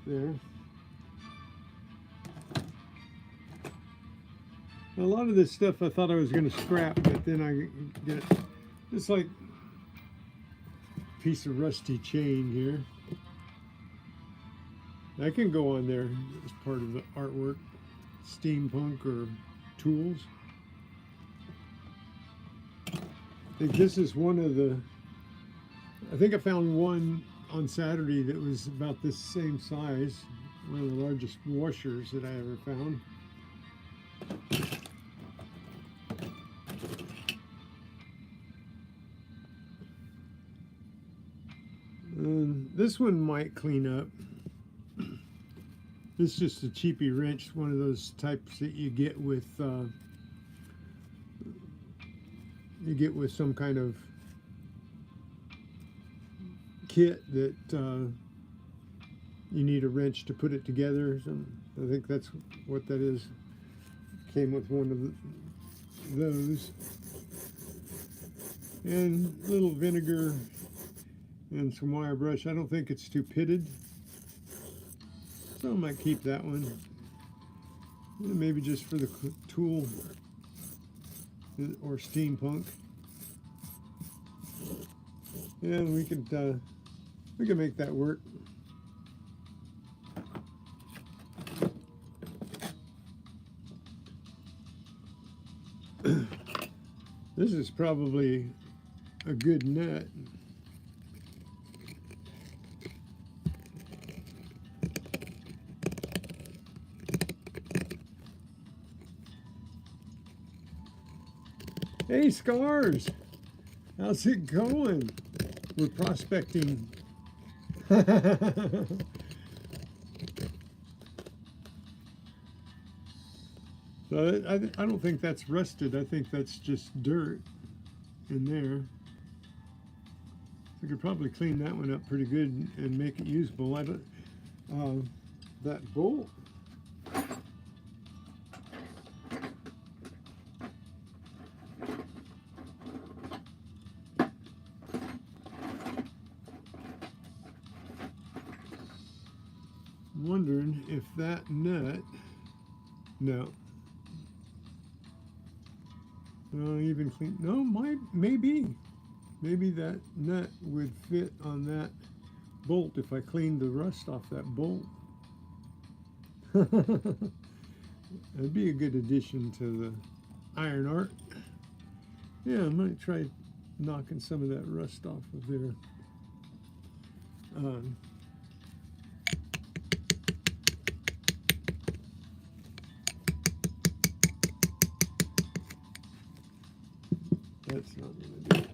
there. A lot of this stuff I thought I was going to scrap, but then I get it. It's like a piece of rusty chain here. That can go on there as part of the artwork, steampunk or tools. I think this is one of the, I think I found one on Saturday that was about this same size. One of the largest washers that I ever found. And this one might clean up. This is just a cheapy wrench, one of those types that you get with some kind of kit that you need a wrench to put it together. So I think that's what that is. Came with one of those. And a little vinegar and some wire brush. I don't think it's too pitted. So I might keep that one. Maybe just for the tool or steampunk. And we could make that work. This is probably a good nut. Hey, Scars, how's it going? We're prospecting. So I don't think that's rusted. I think that's just dirt in there. We could probably clean that one up pretty good and make it usable. I don't. That bolt. I'm wondering if that nut. No. Even clean. No, maybe that nut would fit on that bolt if I cleaned the rust off that bolt. That'd be a good addition to the iron art. Yeah, I might try knocking some of that rust off of there. That's not going to do it.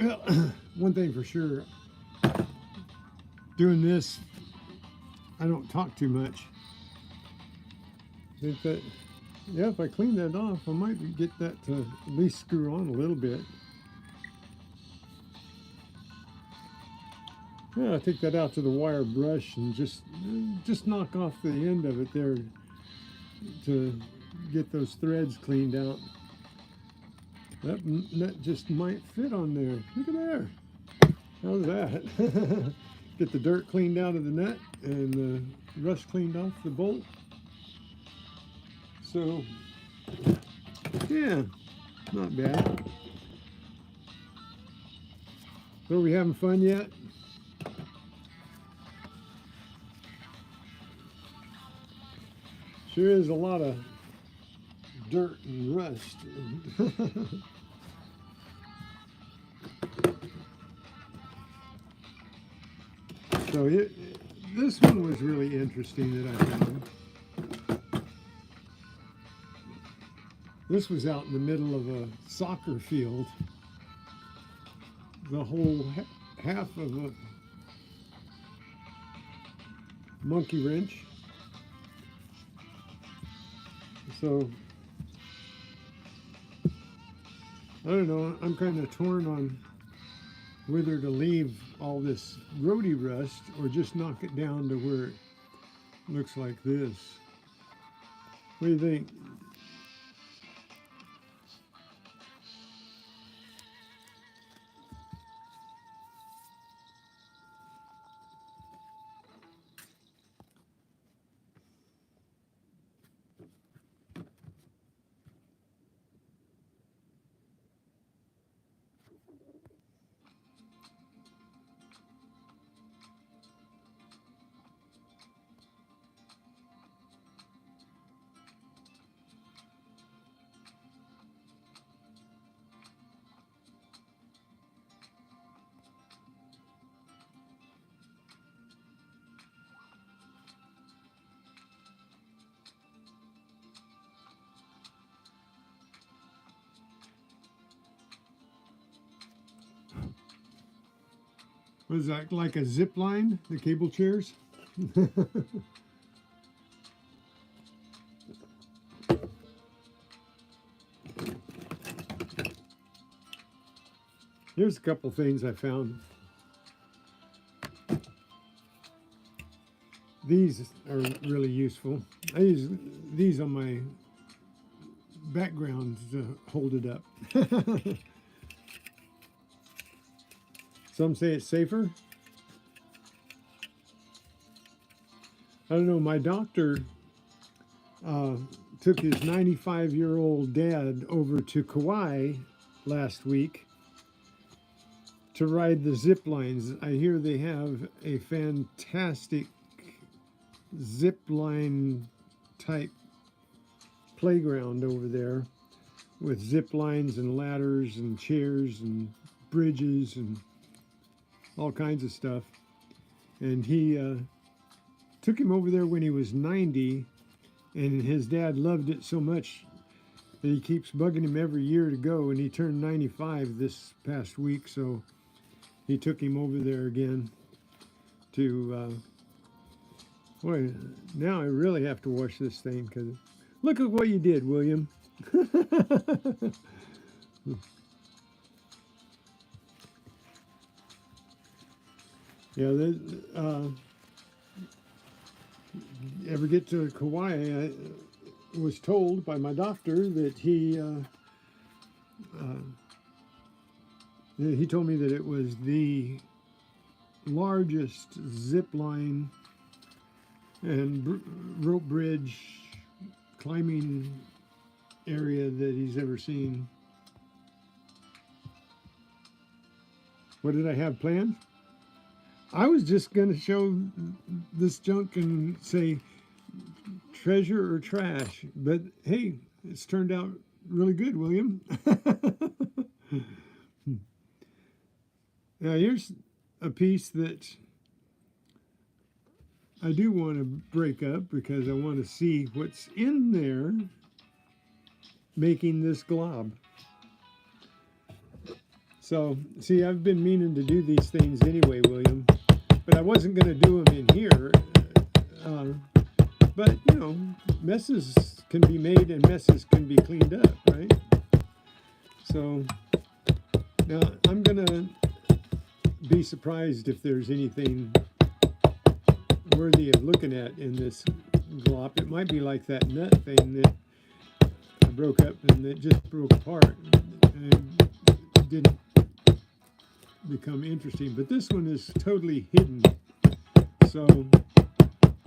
Well, one thing for sure, doing this, I don't talk too much. I think that, yeah, if I clean that off, I might get that to at least screw on a little bit. Yeah, I take that out to the wire brush and just knock off the end of it there to get those threads cleaned out. That nut just might fit on there. Look at there. How's that? Get the dirt cleaned out of the nut and the rust cleaned off the bolt. So, yeah, not bad. So, are we having fun yet? Sure is a lot of dirt and rust. So this one was really interesting that I found. This was out in the middle of a soccer field. The whole half of a monkey wrench. So I don't know. I'm kind of torn on whether to leave all this roadie rust or just knock it down to where it looks like this. What do you think? Was that like a zip line, the cable chairs? Here's a couple things I found. These are really useful. I use these on my background to hold it up. Some say it's safer. I don't know, my doctor took his 95-year-old dad over to Kauai last week to ride the zip lines. I hear they have a fantastic zip line type playground over there with zip lines and ladders and chairs and bridges and all kinds of stuff. And he took him over there when he was 90, and his dad loved it so much that he keeps bugging him every year to go, and he turned 95 this past week, so he took him over there again to boy, now I really have to wash this thing, because look at what you did, William. Yeah, ever get to Kauai, I was told by my doctor that he told me that it was the largest zip line and rope bridge climbing area that he's ever seen. What did I have planned? I was just going to show this junk and say treasure or trash, but hey, it's turned out really good, William. Now here's a piece that I do want to break up because I want to see what's in there making this glob. So, see, I've been meaning to do these things anyway, William, but I wasn't going to do them in here. But, you know, messes can be made and messes can be cleaned up, right? So, now I'm going to be surprised if there's anything worthy of looking at in this glop. It might be like that nut thing that I broke up and it just broke apart and didn't become interesting, but this one is totally hidden. So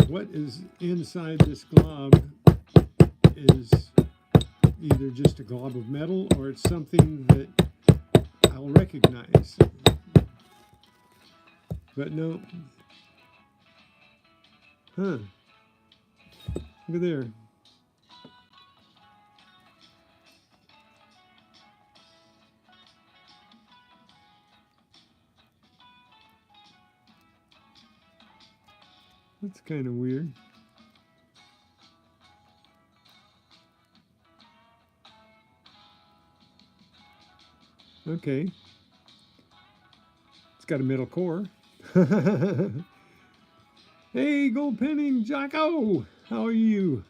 what is inside this glob is either just a glob of metal or it's something that I'll recognize. But no. Huh. Look at there. That's kind of weird. Okay. It's got a metal core. Hey, gold penning Jocko! How are you?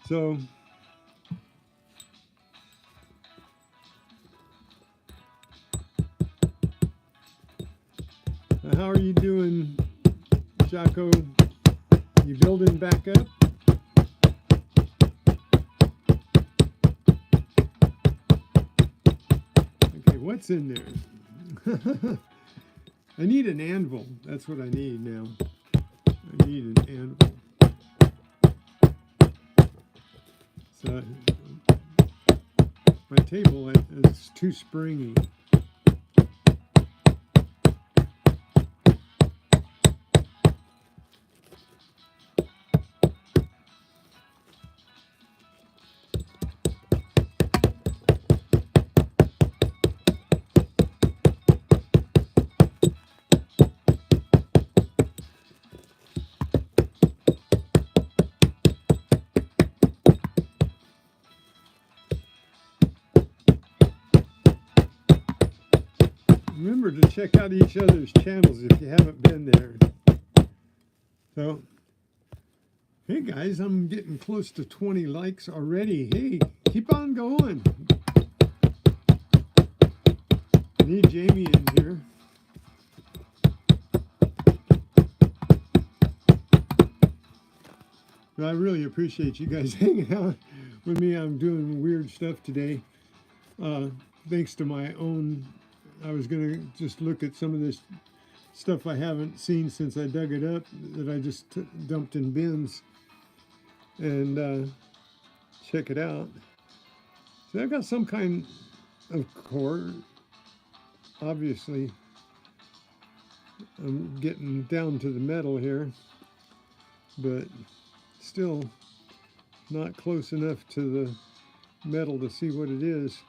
So how are you doing, Jocko? You building back up? Okay, what's in there? I need an anvil. That's what I need now. I need an anvil. So my table is too springy. Remember to check out each other's channels if you haven't been there. So, hey guys, I'm getting close to 20 likes already. Hey, keep on going. I need Jamie in here. But I really appreciate you guys hanging out with me. I'm doing weird stuff today. Thanks to my own, I was going to just look at some of this stuff I haven't seen since I dug it up that I just dumped in bins and check it out. So I've got some kind of core. Obviously, I'm getting down to the metal here, but still not close enough to the metal to see what it is.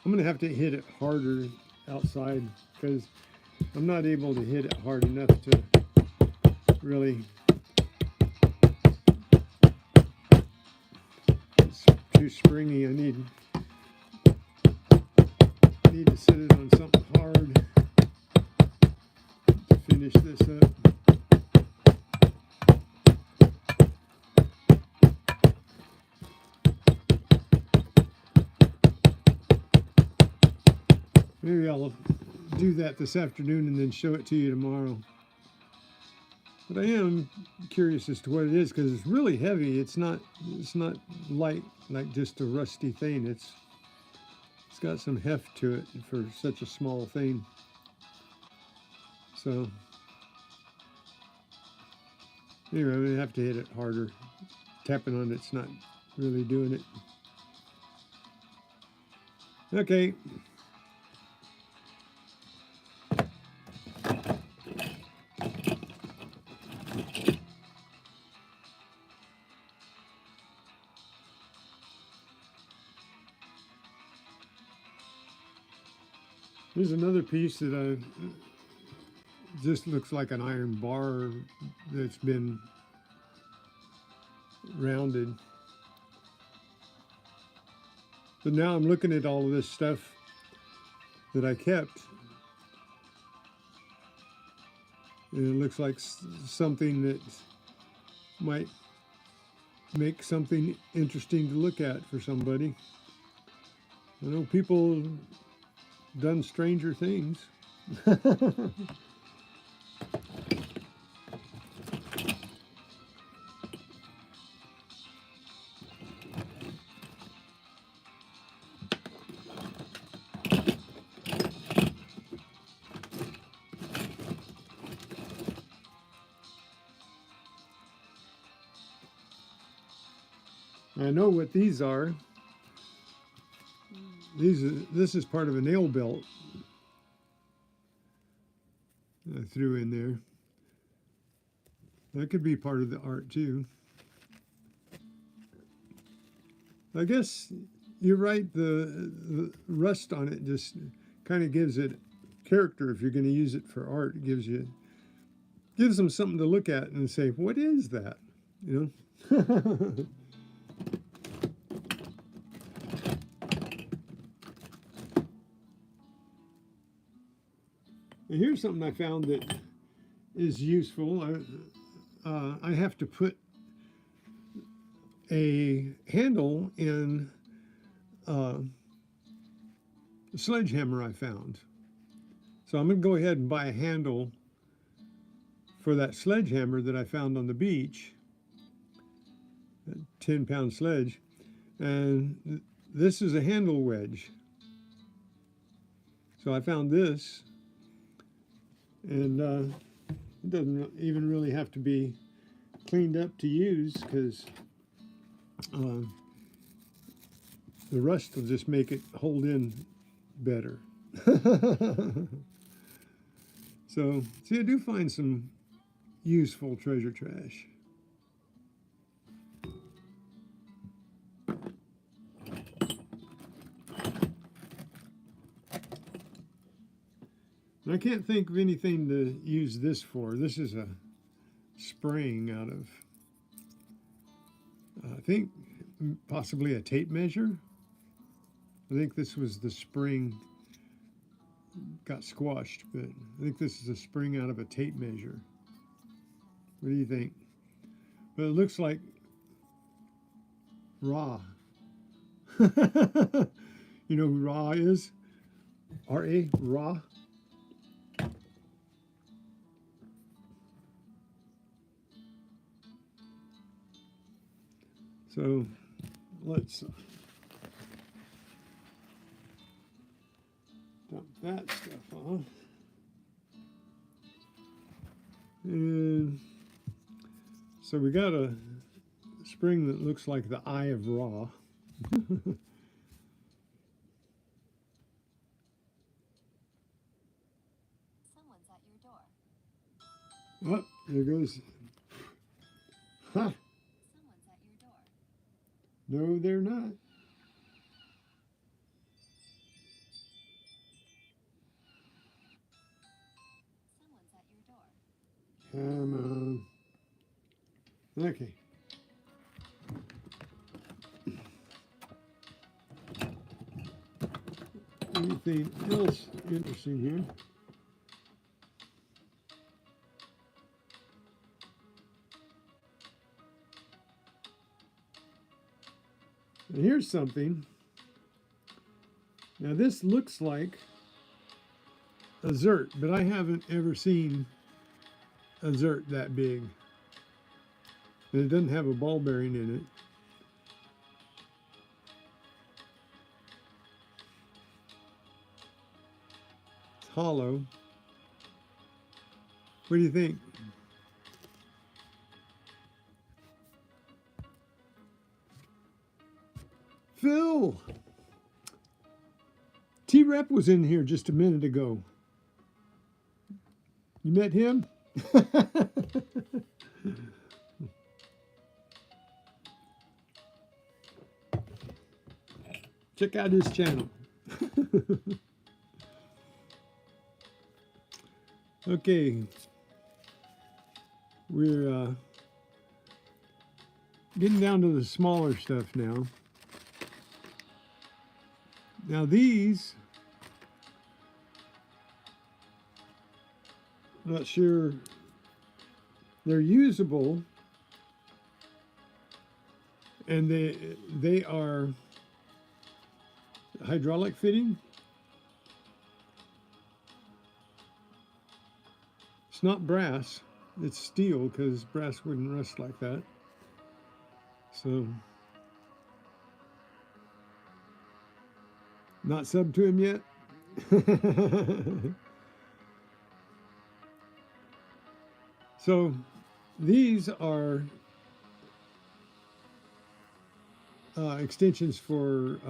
I'm going to have to hit it harder outside because I'm not able to hit it hard enough to really. It's too springy. I need to set it on something hard to finish this up. Maybe I'll do that this afternoon and then show it to you tomorrow. But I am curious as to what it is because it's really heavy. It's not light like just a rusty thing. It's got some heft to it for such a small thing. So anyway, I'm gonna have to hit it harder. Tapping on it's not really doing it. Okay. Here's another piece that just looks like an iron bar that's been rounded. But now I'm looking at all of this stuff that I kept, and it looks like something that might make something interesting to look at for somebody. I know people done stranger things. I know what these are. This is part of a nail belt I threw in there. That could be part of the art too. I guess you're right. The rust on it just kind of gives it character. If you're going to use it for art, it gives them something to look at and say, "What is that?" You know. And here's something I found that is useful. I have to put a handle in a sledgehammer I found. So I'm going to go ahead and buy a handle for that sledgehammer that I found on the beach, a 10-pound sledge. And this is a handle wedge. So I found this, and it doesn't even really have to be cleaned up to use, because the rust will just make it hold in better. So, see, I do find some useful treasure trash. And I can't think of anything to use this for. This is a spring out of, I think, possibly a tape measure. I think this was the spring, got squashed, but I think this is a spring out of a tape measure. What do you think? But it looks like raw. You know who raw is? R-A, raw. So let's dump that stuff off. And so we got a spring that looks like the eye of Ra. Someone's at your door. Oh, there goes. Ha! Someone's at your door. No, they're not. Someone's at your door. Come on. Okay. Anything else interesting here? And here's something. Now this looks like a zert, but I haven't ever seen a zert that big. And it doesn't have a ball bearing in it. It's hollow. What do you think? Phil! T-Rep was in here just a minute ago. You met him? Check out his channel. Okay. We're getting down to the smaller stuff now. Now these, I'm not sure, they're usable, and they are hydraulic fitting. It's not brass, it's steel, because brass wouldn't rust like that. So, not sub to him yet? So, these are extensions for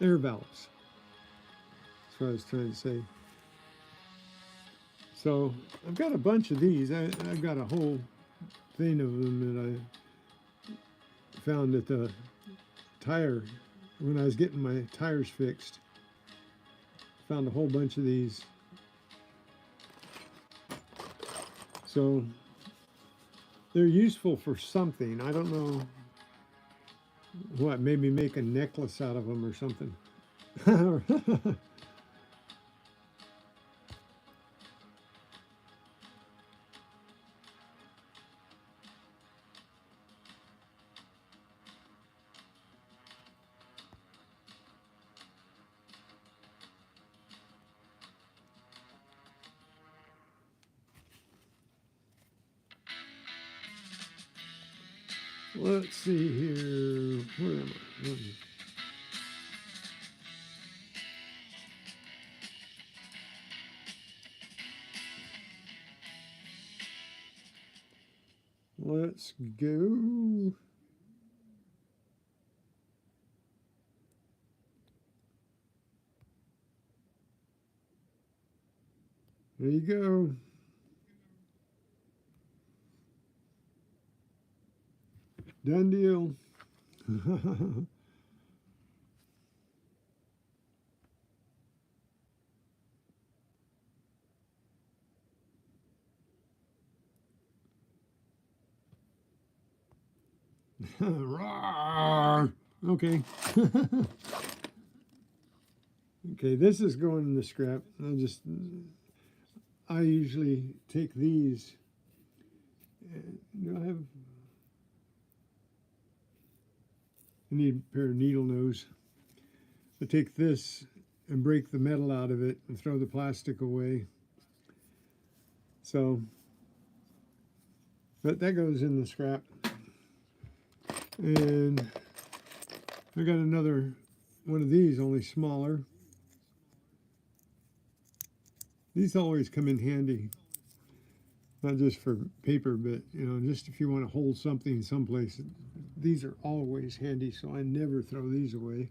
air valves. That's what I was trying to say. So I've got a bunch of these. I've got a whole thing of them that I found at the tire when I was getting my tires fixed. Found a whole bunch of these. So they're useful for something. I don't know what, maybe make a necklace out of them or something. Let's see here. Where am I? Let's go. There you go. Done deal. Rawr. Okay. Okay, this is going in the scrap. I usually take these. Do I need a pair of needle nose. I take this and break the metal out of it and throw the plastic away. So, but that goes in the scrap. And I got another one of these, only smaller. These always come in handy, not just for paper, but just if you want to hold something someplace. These are always handy, so I never throw these away.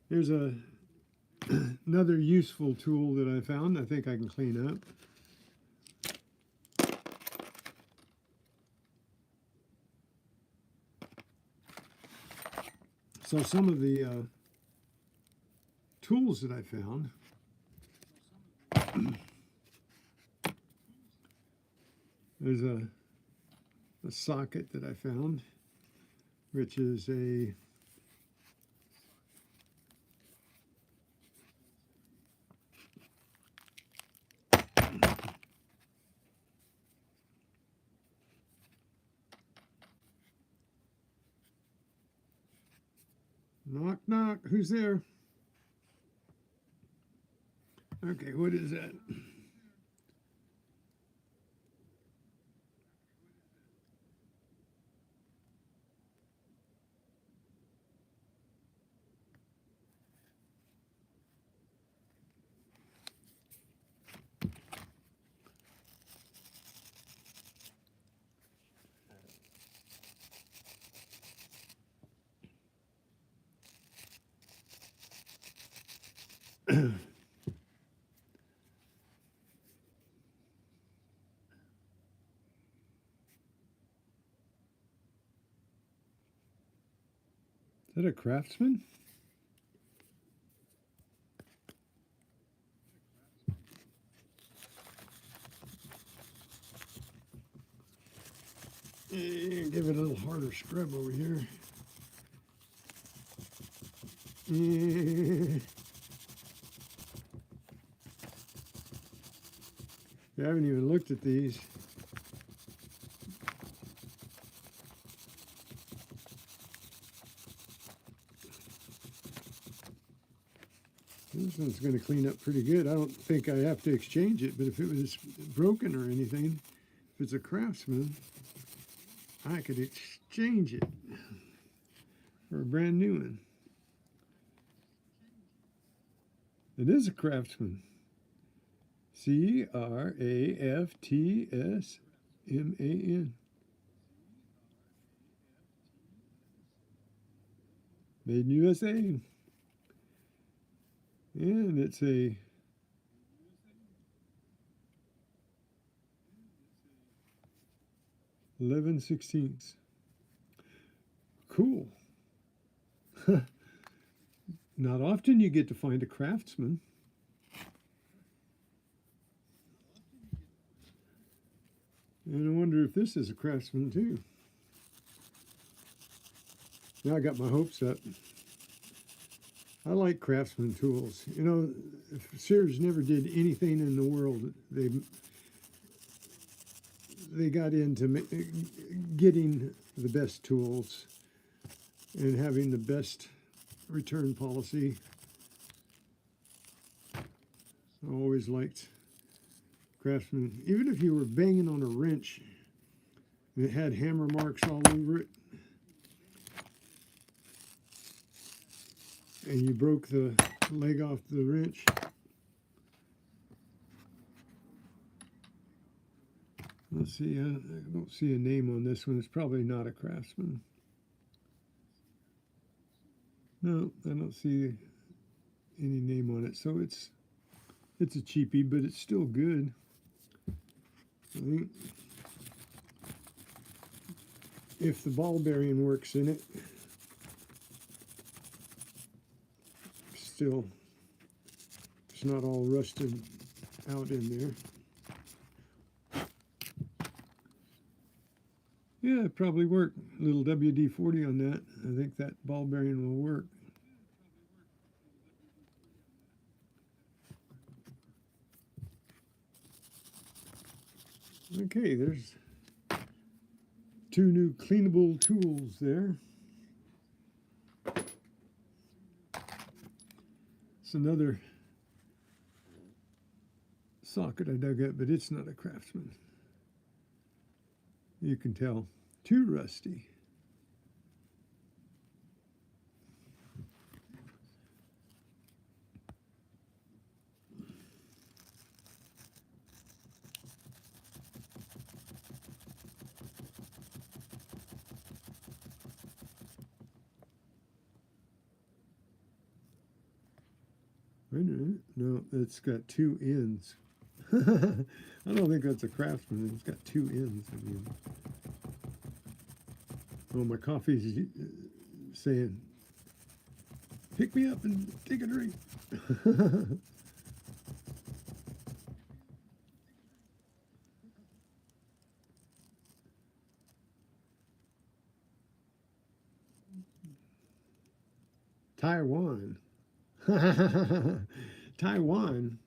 Here's another useful tool that I found. I think I can clean up. So some of the tools that I found, there's a socket that I found, which is a knock, knock, who's there? Okay, what is that? Is that a Craftsman? Give it a little harder scrub over here. I haven't even looked at these. This one's going to clean up pretty good. I don't think I have to exchange it, but if it was broken or anything, if it's a Craftsman, I could exchange it for a brand new one. It is a Craftsman. Craftsman. Made in USA. And it's a .11/16. Cool. Not often you get to find a Craftsman. And I wonder if this is a Craftsman too. Now I got my hopes up. I like Craftsman tools. If Sears never did anything in the world, they got into getting the best tools and having the best return policy. always liked Craftsman. Even if you were banging on a wrench and it had hammer marks all over it, and you broke the leg off the wrench, let's see, I don't see a name on this one. It's probably not a Craftsman. No, I don't see any name on it. So it's a cheapie, but it's still good. I think if the ball bearing works in it, still, it's not all rusted out in there. Yeah, it probably worked. A little WD-40 on that. I think that ball bearing will work. Okay, there's 2 new cleanable tools there. It's another socket I dug up, but it's not a Craftsman. You can tell, too rusty. Wait a minute. No, it's got 2 ends. I don't think that's a Craftsman. It's got 2 ends. I mean, oh, my coffee's saying, pick me up and take a drink. Taiwan. Taiwan.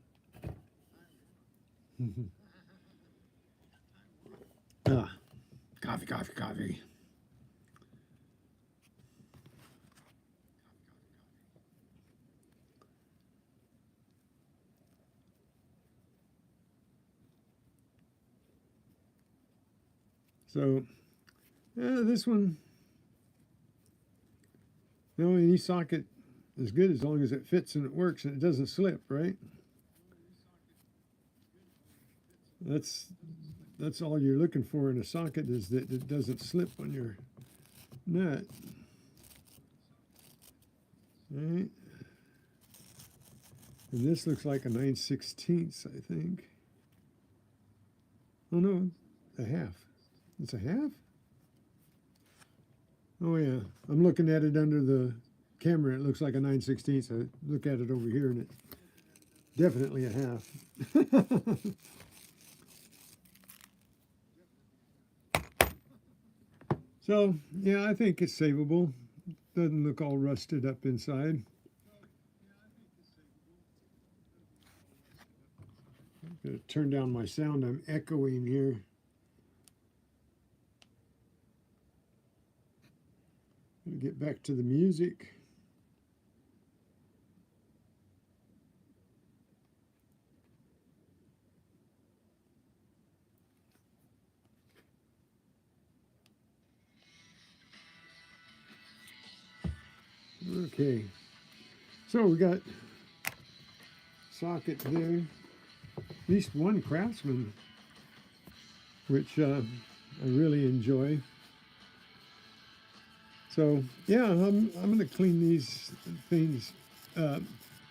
Coffee. So, this one, any socket is good as long as it fits and it works and it doesn't slip, right? That's all you're looking for in a socket, is that it doesn't slip on your nut. Right? And this looks like a 9/16, I think. Oh no, a half. It's a half? Oh yeah, I'm looking at it under the camera. It looks like a 9/16. I look at it over here and it's definitely a half. So, yeah, I think it's savable. Doesn't look all rusted up inside. I'm going to turn down my sound. I'm echoing here. Going to get back to the music. Okay, so we got socket there, at least one Craftsman, which I really enjoy. So yeah, I'm going to clean these things up.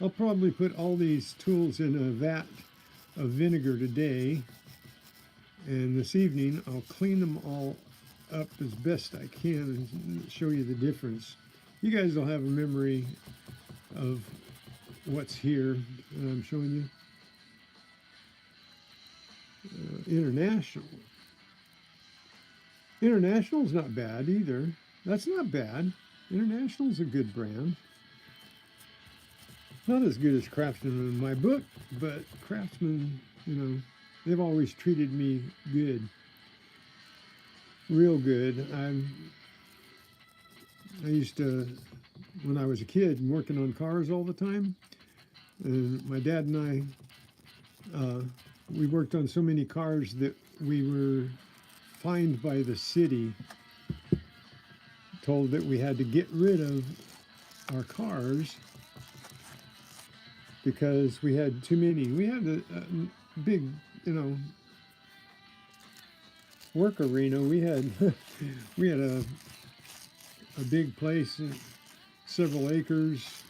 I'll probably put all these tools in a vat of vinegar today, and this evening I'll clean them all up as best I can and show you the difference. You guys will have a memory of what's here that I'm showing you. International's not bad either. That's not bad. International's a good brand. Not as good as Craftsman in my book, but Craftsman, they've always treated me good. Real good. I used to, when I was a kid, working on cars all the time, and my dad and I we worked on so many cars that we were fined by the city, told that we had to get rid of our cars because we had too many. We had a big, work arena. We had we had a big place, several acres,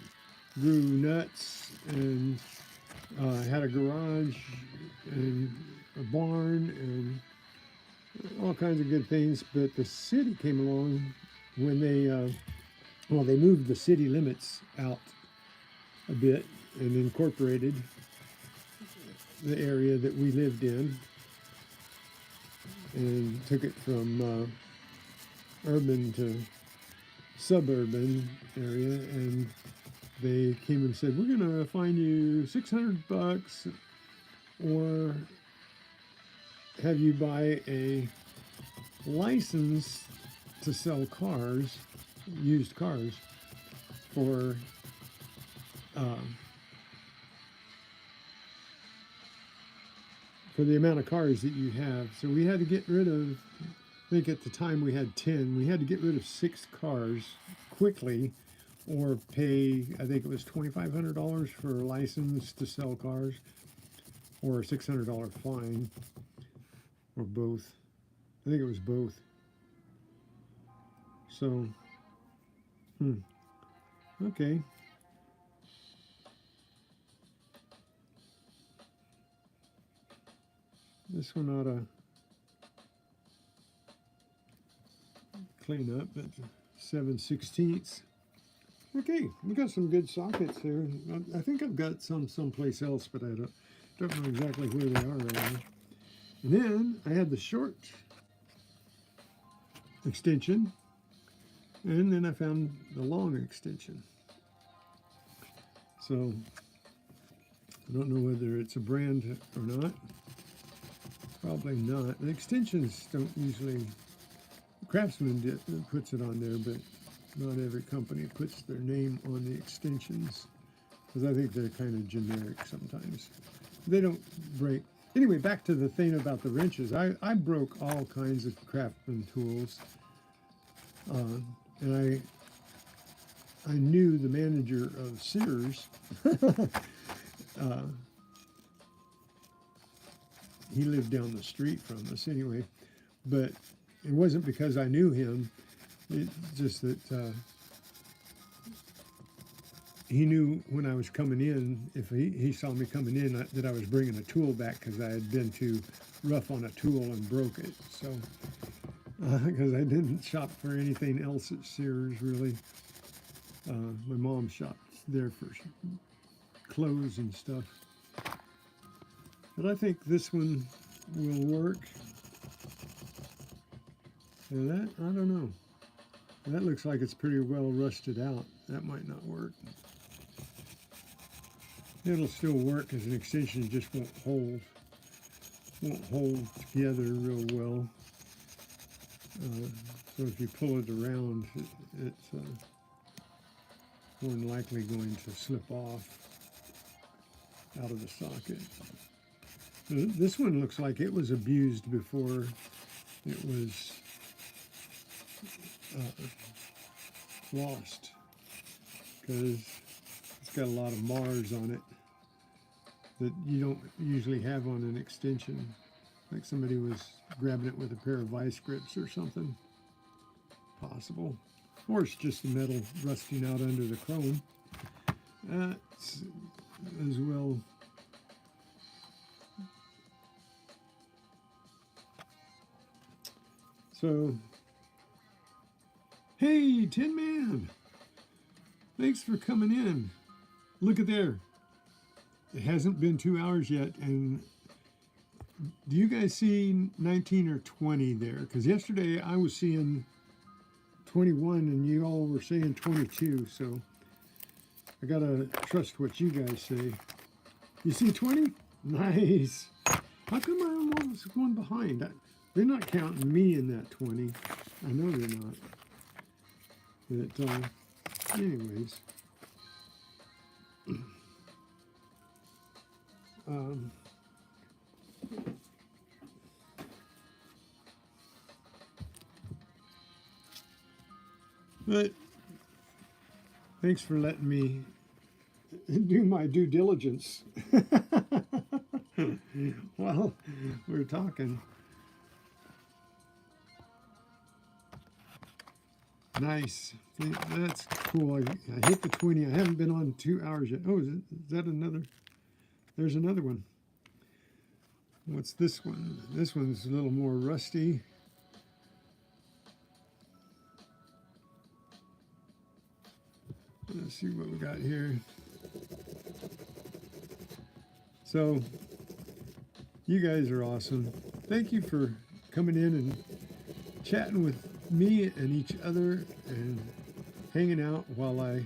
grew nuts, and had a garage and a barn and all kinds of good things. But the city came along when they moved the city limits out a bit and incorporated the area that we lived in and took it from urban to suburban area, and they came and said, we're going to fine you $600 or have you buy a license to sell cars, used cars, for the amount of cars that you have. So we had to get rid of, I think at the time we had 10, we had to get rid of 6 cars quickly or pay, I think it was $2,500 for a license to sell cars or a $600 fine, or both. I think it was both. So, okay. This one ought to clean up at 7/16. Okay, we got some good sockets here. I think I've got some someplace else, but I don't know exactly where they are right now. And then I had the short extension, and then I found the long extension. So I don't know whether it's a brand or not. Probably not. The extensions don't usually, Craftsman puts it on there, but not every company puts their name on the extensions, because I think they're kind of generic sometimes. They don't break. Anyway, back to the thing about the wrenches. I broke all kinds of Craftsman tools, and I knew the manager of Sears. He lived down the street from us anyway, but it wasn't because I knew him. It's just that he knew when I was coming in, if he saw me coming in, that I was bringing a tool back because I had been too rough on a tool and broke it. So, because I didn't shop for anything else at Sears, really. My mom shopped there for clothes and stuff. But I think this one will work. And that, I don't know. That looks like it's pretty well rusted out. That might not work. It'll still work as an extension, it just won't hold together real well. So if you pull it around, it's more than likely going to slip off out of the socket. This one looks like it was abused before it was lost, because it's got a lot of Mars on it that you don't usually have on an extension. Like somebody was grabbing it with a pair of vice grips or something. Possible. Or it's just the metal rusting out under the chrome. That's as well. So, hey, Tin Man, thanks for coming in. Look at there. It hasn't been 2 hours yet, and do you guys see 19 or 20 there? Because yesterday I was seeing 21 and you all were saying 22, so I gotta trust what you guys say. You see 20? Nice. How come I'm always going behind? They're not counting me in that 20. I know they're not. But anyways. But thanks for letting me do my due diligence while we're talking. Nice. That's cool. I hit the 20. I haven't been on 2 hours yet. Oh, is that another? There's another one. What's this one? This one's a little more rusty. Let's see what we got here. So, you guys are awesome. Thank you for coming in and chatting with me and each other and hanging out while I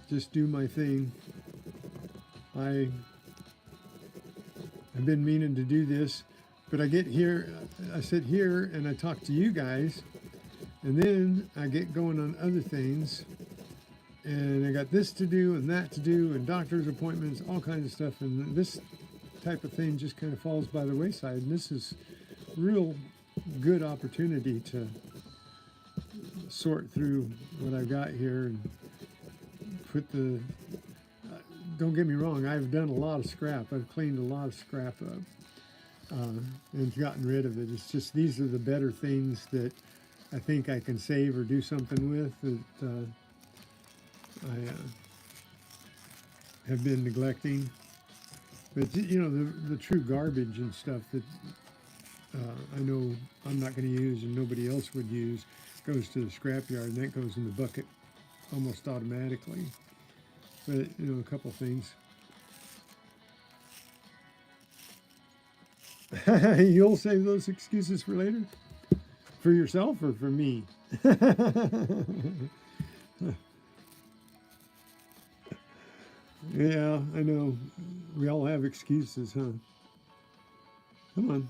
just do my thing. I've been meaning to do this, but I get here, I sit here and I talk to you guys, and then I get going on other things, and I got this to do and that to do and doctor's appointments, all kinds of stuff, and this type of thing just kind of falls by the wayside. And this is real good opportunity to sort through what I've got here and put the don't get me wrong, I've done a lot of scrap. I've cleaned a lot of scrap up and gotten rid of it. It's just these are the better things that I think I can save or do something with that I have been neglecting. But you know, the true garbage and stuff that I know I'm not going to use and nobody else would use goes to the scrapyard, and that goes in the bucket almost automatically. But you know, a couple things. You'll save those excuses for later? For yourself or for me? Yeah, I know. We all have excuses, huh? Come on.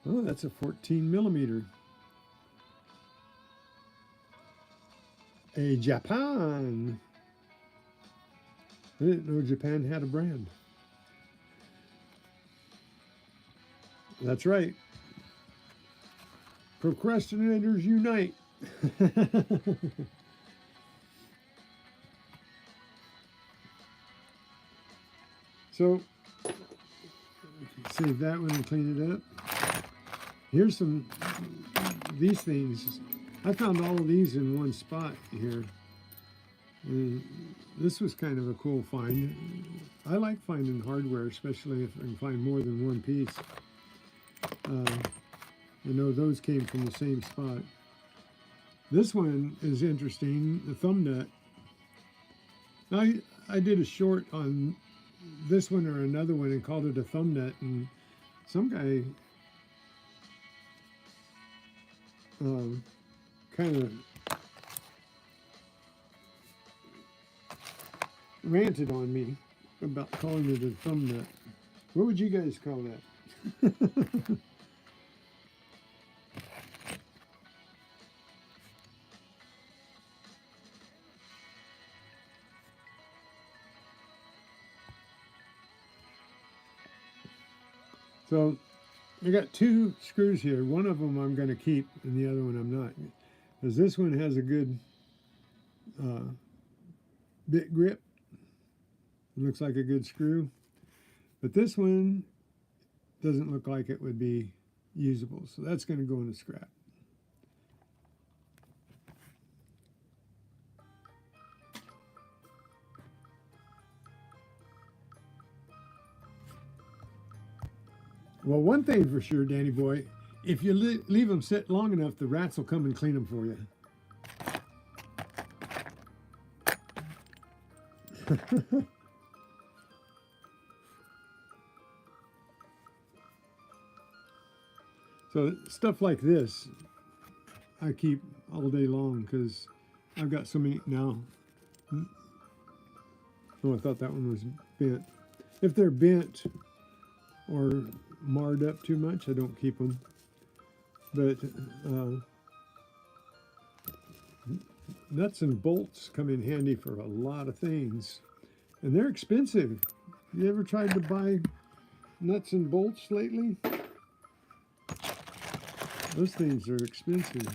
Oh, that's a 14 millimeter. A Japan. I didn't know Japan had a brand. That's right. Procrastinators unite. So, save that one and clean it up. Here's some, these things. I found all of these in one spot here. And this was kind of a cool find. I like finding hardware, especially if I can find more than one piece. I know those came from the same spot. This one is interesting, the thumb nut. I did a short on this one or another one and called it a thumb nut, and some guy kind of ranted on me about calling it a thumb nut. What would you guys call that? So I got two screws here. One of them I'm going to keep and the other one I'm not. Because this one has a good bit grip. It looks like a good screw. But this one doesn't look like it would be usable. So that's going to go in the scrap. Well, one thing for sure, Danny boy, if you leave them sit long enough, the rats will come and clean them for you. So stuff like this, I keep all day long because I've got so many now. Oh, I thought that one was bent. If they're bent or marred up too much, I don't keep them. But Nuts and bolts come in handy for a lot of things, and they're expensive. You ever tried to buy nuts and bolts lately? Those things are expensive.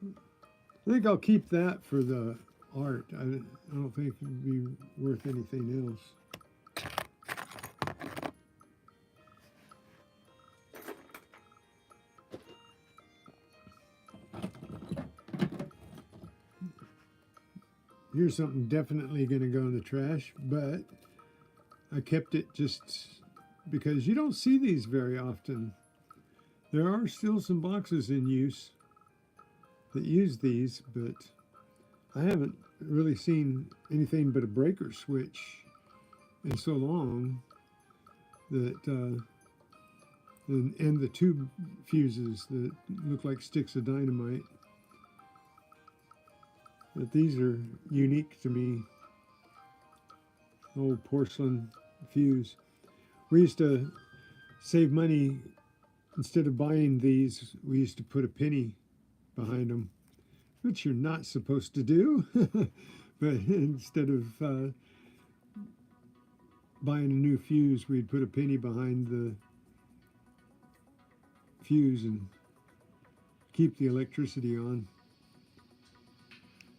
I think I'll keep that for the art. I don't think it'd be worth anything else. Here's something definitely going to go in the trash, but I kept it just because you don't see these very often. There are still some boxes in use that use these, but I haven't really seen anything but a breaker switch in so long that and the tube fuses that look like sticks of dynamite, that these are unique to me. Old porcelain fuse. We used to save money. Instead of buying these, we used to put a penny behind them, which you're not supposed to do. But instead of buying a new fuse, we'd put a penny behind the fuse and keep the electricity on.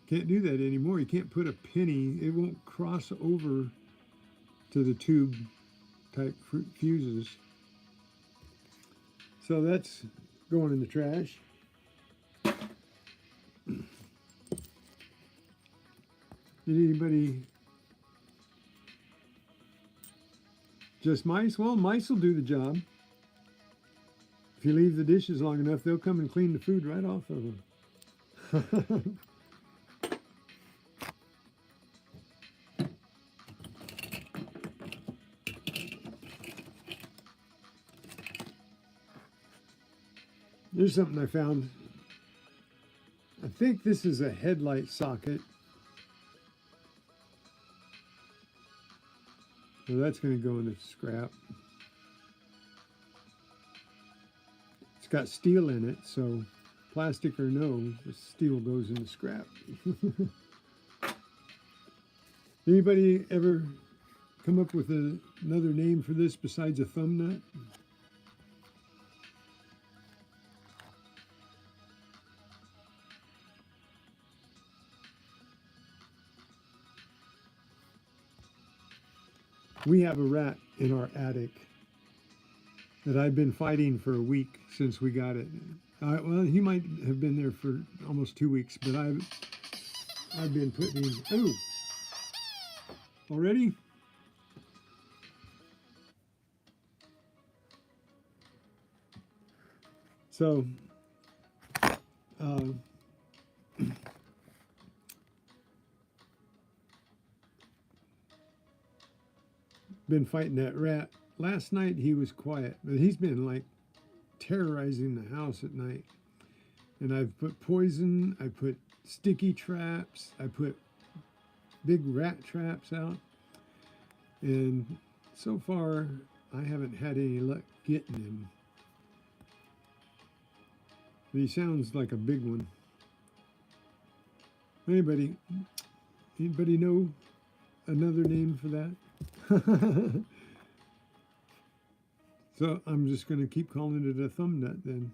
Can't do that anymore. You can't put a penny. It won't cross over to the tube type fuses. So that's going in the trash. Did anybody just mice? Well, mice will do the job. If you leave the dishes long enough, they'll come and clean the food right off of them. Here's something I found. I think this is a headlight socket. So that's going to go in the scrap. It's got steel in it, so plastic or no, the steel goes in the scrap. Anybody ever come up with another name for this besides a thumb nut? We have a rat in our attic that I've been fighting for a week since we got it. Well, he might have been there for almost 2 weeks, but I've been putting him. Oh, already? So, been fighting that rat. Last night he was quiet, but he's been like terrorizing the house at night. And I've put poison, I put sticky traps, I put big rat traps out. And so far, I haven't had any luck getting him. But he sounds like a big one. Anybody know another name for that? So I'm just going to keep calling it a thumb nut then.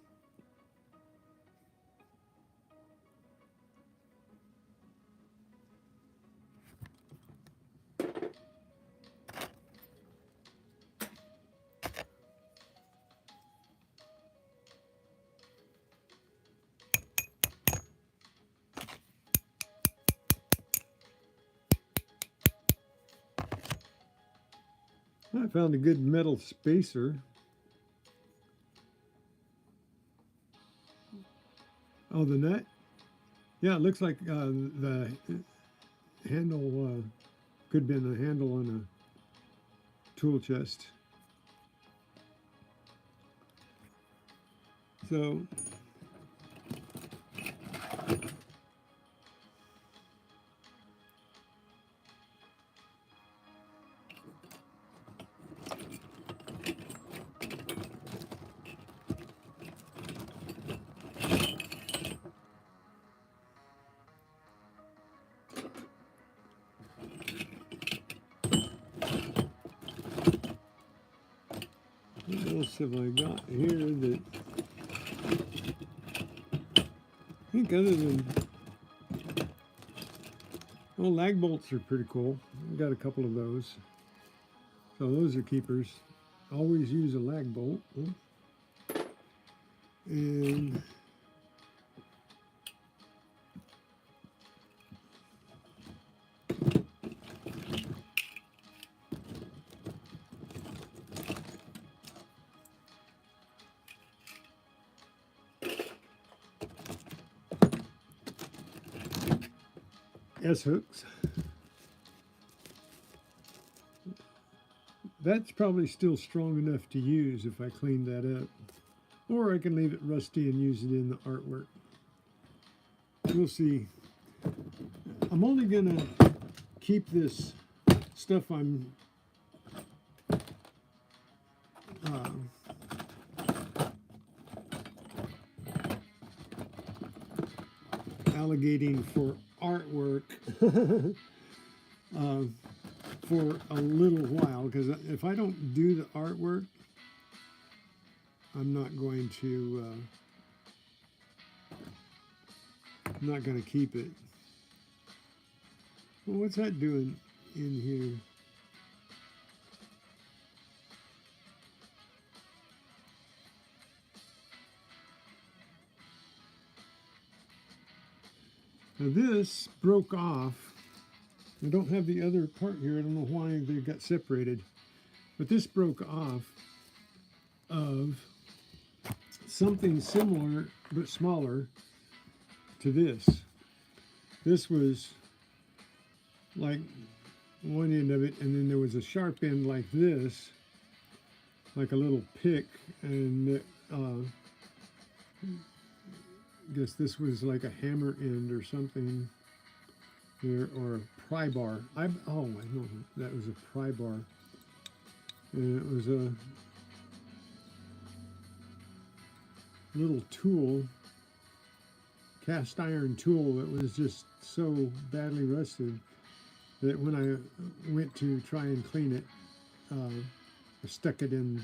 I found a good metal spacer. Oh, the nut? Yeah, it looks like the handle could have been a handle on a tool chest. So else have I got here that I think other than, well, lag bolts are pretty cool. I've got a couple of those. So those are keepers. Always use a lag bolt. And S-hooks. That's probably still strong enough to use if I clean that up. Or I can leave it rusty and use it in the artwork. We'll see. I'm only going to keep this stuff I'm allocating for artwork for a little while, because if I don't do the artwork, I'm not going to keep it. Well, what's that doing in here? Now this broke off. I don't have the other part here. I don't know why they got separated. But this broke off of something similar but smaller to this. This was like one end of it, and then there was a sharp end like this, like a little pick, and I guess this was like a hammer end or something there, or a pry bar. I know that was a pry bar, and it was a little tool, cast iron tool that was just so badly rusted that when I went to try and clean it, I stuck it in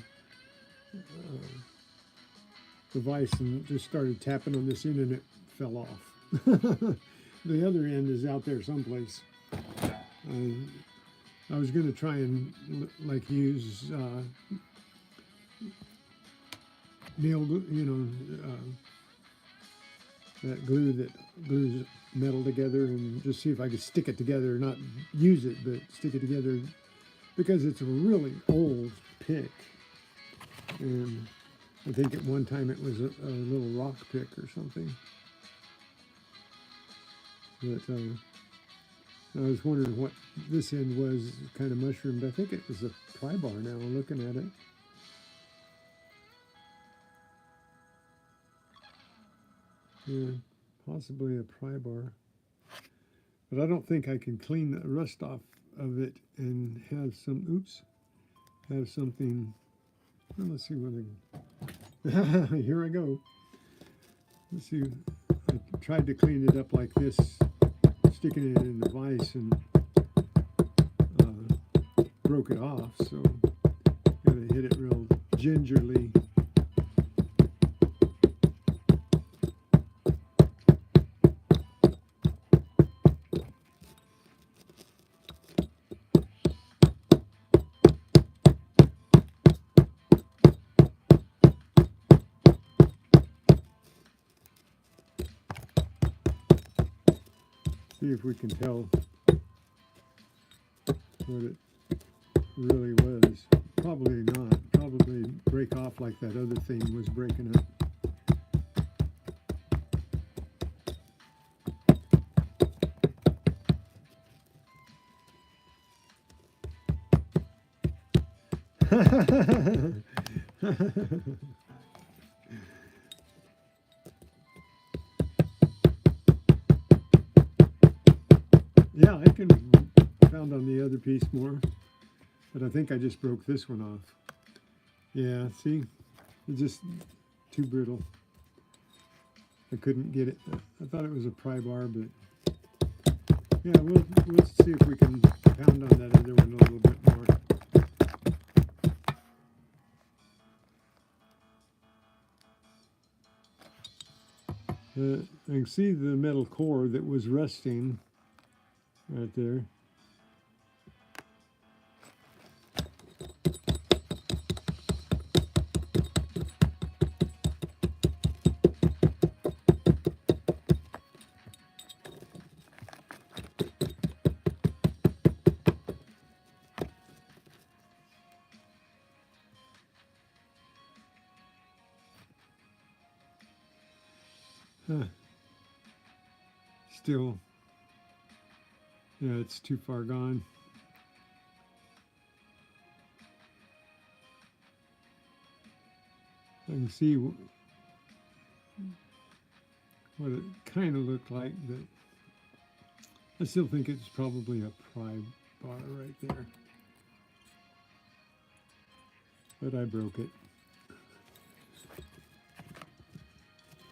the vise and just started tapping on this end, and it fell off. The other end is out there someplace. I was going to try and like use nail glue, that glue that glues metal together, and just see if I could stick it together, not use it, but stick it together, because it's a really old pick. And I think at one time it was a little rock pick or something. But I was wondering what this end was, kind of mushroomed. I think it was a pry bar now, looking at it. Yeah, possibly a pry bar. But I don't think I can clean the rust off of it and have something. Well, let's see what I here I go. Let's see. I tried to clean it up like this, sticking it in the vise, and broke it off. So gotta hit it real gingerly. See if we can tell what it really was. Probably not. Probably break off like that other thing was breaking up. Yeah, I can pound on the other piece more, but I think I just broke this one off. Yeah, see, it's just too brittle. I couldn't get it. I thought it was a pry bar, but yeah, we'll see if we can pound on that other one a little bit more. I can see the metal core that was rusting right there. Huh. Still, yeah, it's too far gone. I can see what it kind of looked like, but I still think it's probably a pry bar right there. But I broke it.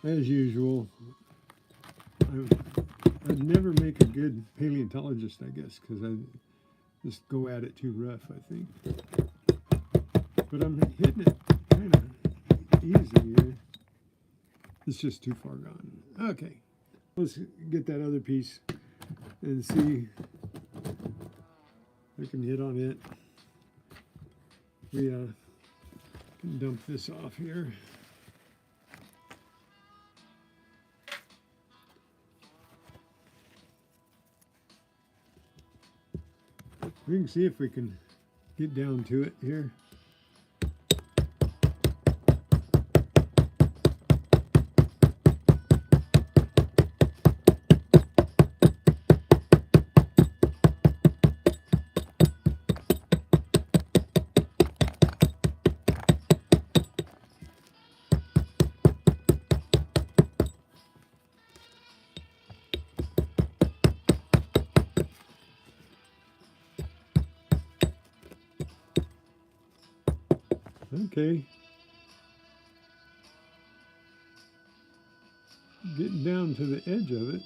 As usual, I'd never make a good paleontologist, I guess, because I just go at it too rough, I think. But I'm hitting it kind of easy here. It's just too far gone. Okay, let's get that other piece and see if I can hit on it. We can dump this off here. We can see if we can get down to it here. Okay. Getting down to the edge of it.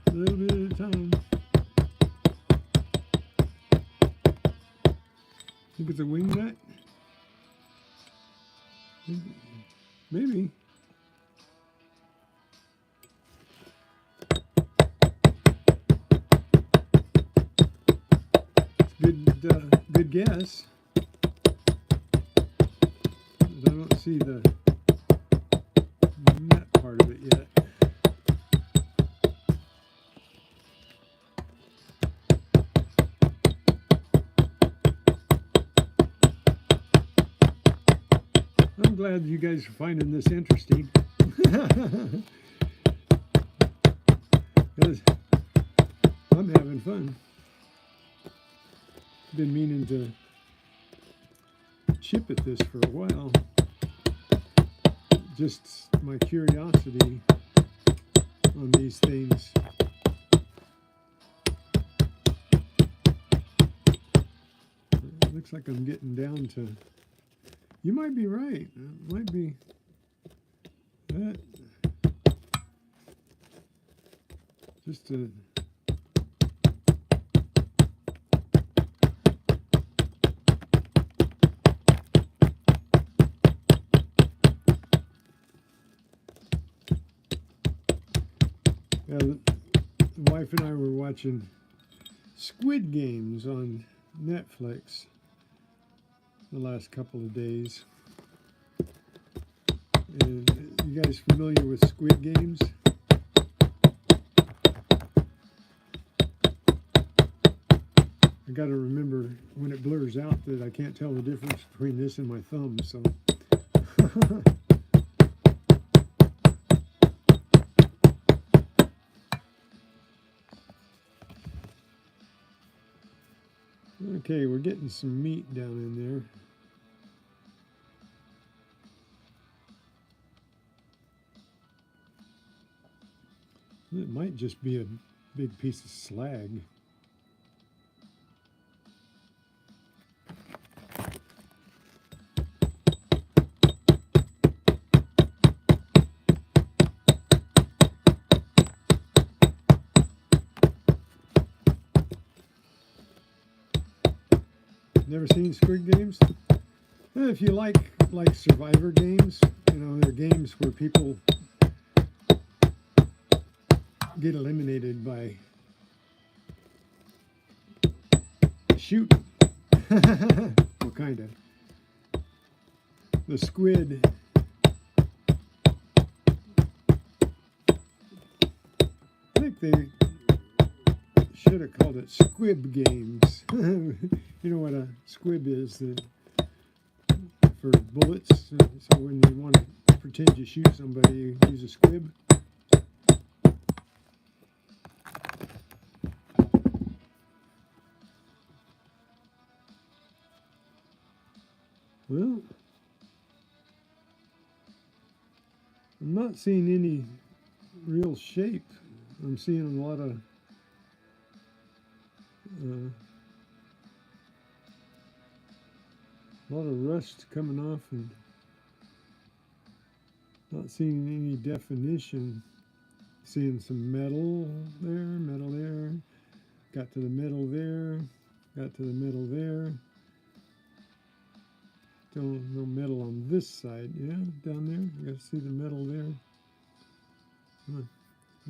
A little bit at a time. Think it's a wing nut? Maybe. Good guess. But I don't see the nut part of it yet. I'm glad you guys are finding this interesting. Because I'm having fun. Been meaning to chip at this for a while. Just my curiosity on these things. It looks like I'm getting down to. You might be right. It might be that. Just a. Yeah, the wife and I were watching Squid Games on Netflix the last couple of days. And you guys familiar with Squid Games? I got to remember when it blurs out that I can't tell the difference between this and my thumb, so. Okay, we're getting some meat down in there. It might just be a big piece of slag. Never seen Squid Games? If you like survivor games, you know, they're games where people get eliminated by shooting. Well, kind of. The squid. I think they should have called it Squib Games. You know what a squib is? For bullets. So when you want to pretend you shoot somebody, you use a squib. Well, I'm not seeing any real shape. I'm seeing a lot of rust coming off and not seeing any definition. Seeing some metal there, got to the metal there, got to the metal there. Still no metal on this side, yeah, down there. You got to see the metal there.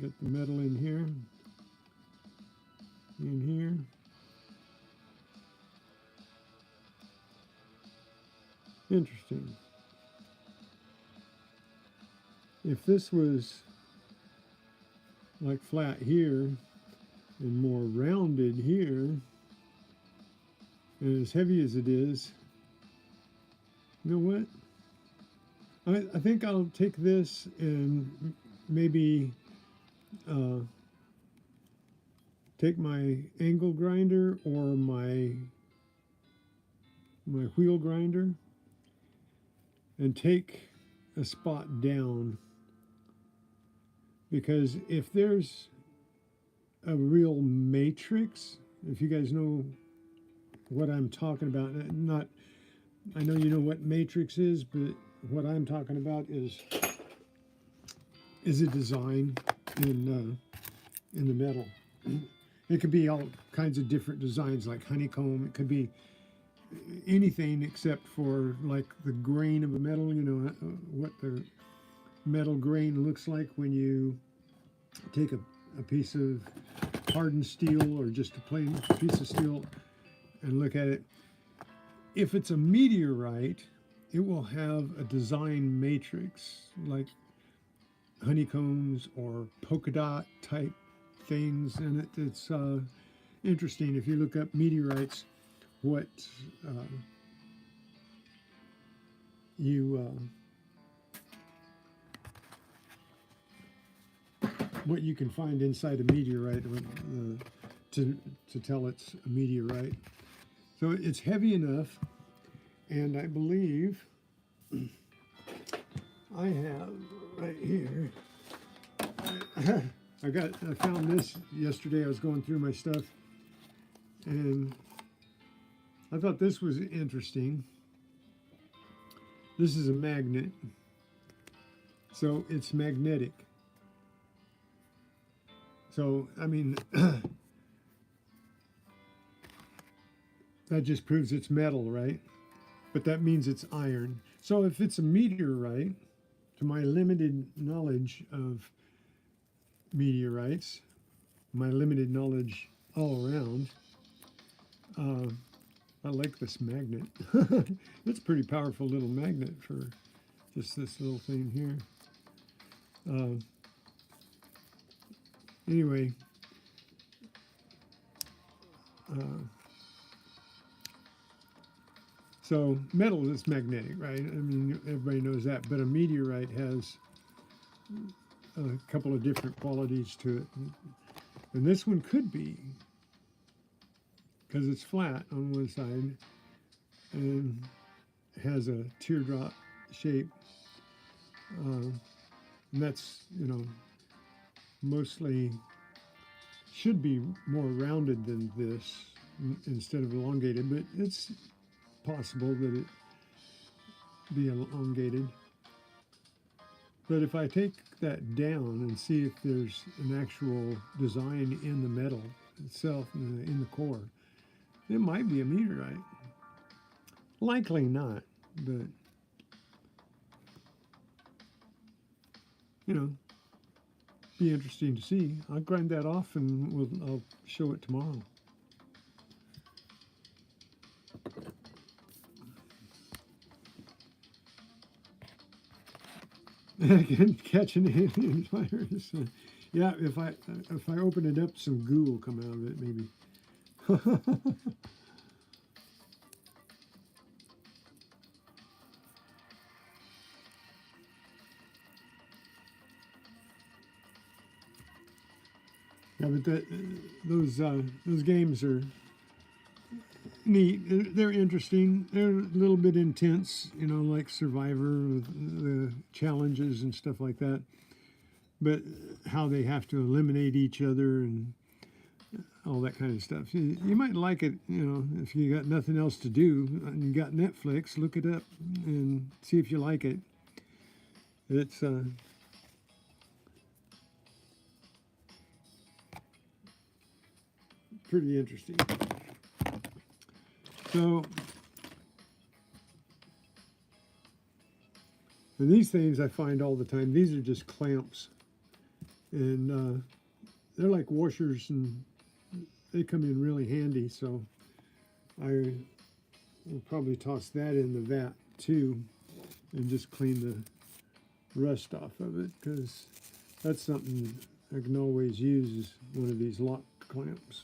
Got the metal in here, Interesting. If this was like flat here and more rounded here, and as heavy as it is, you know what? I think I'll take this and maybe take my angle grinder or my wheel grinder and take a spot down, because if there's a real matrix, if you guys know what I'm talking about, I know you know what matrix is, but what I'm talking about is a design in the metal. It could be all kinds of different designs, like honeycomb. It could be anything except for like the grain of a metal. You know what the metal grain looks like when you take a piece of hardened steel or just a plain piece of steel and look at it. If it's a meteorite, it will have a design matrix like honeycombs or polka dot type things, and it's interesting. If you look up meteorites, what you can find inside a meteorite to tell it's a meteorite. So it's heavy enough, and I believe I have right here. I found this yesterday. I was going through my stuff, and I thought this was interesting. This is a magnet, so it's magnetic. So, I mean, that just proves it's metal, right? But that means it's iron. So if it's a meteorite, to my limited knowledge of meteorites, my limited knowledge all around, I like this magnet. It's a pretty powerful little magnet for just this little thing here. Anyway, so metal is magnetic, right? I mean, everybody knows that. But a meteorite has a couple of different qualities to it. And this one could be, because it's flat on one side and has a teardrop shape. And that's, you know, mostly should be more rounded than this instead of elongated, but it's possible that it be elongated. But if I take that down and see if there's an actual design in the metal itself, in the core, it might be a meteorite. Likely not, but you know, be interesting to see. I'll grind that off and I'll show it tomorrow. Again, catch an alien virus. Yeah, if I open it up, some goo will come out of it, maybe. Yeah, but those games are neat. They're interesting. They're a little bit intense, you know, like Survivor, with the challenges and stuff like that. But how they have to eliminate each other and all that kind of stuff. You might like it, you know, if you got nothing else to do and you got Netflix, look it up and see if you like it. It's pretty interesting. So, and these things I find all the time. These are just clamps, and they're like washers, and they come in really handy. So I will probably toss that in the vat too, and just clean the rust off of it, because that's something I can always use, is one of these lock clamps.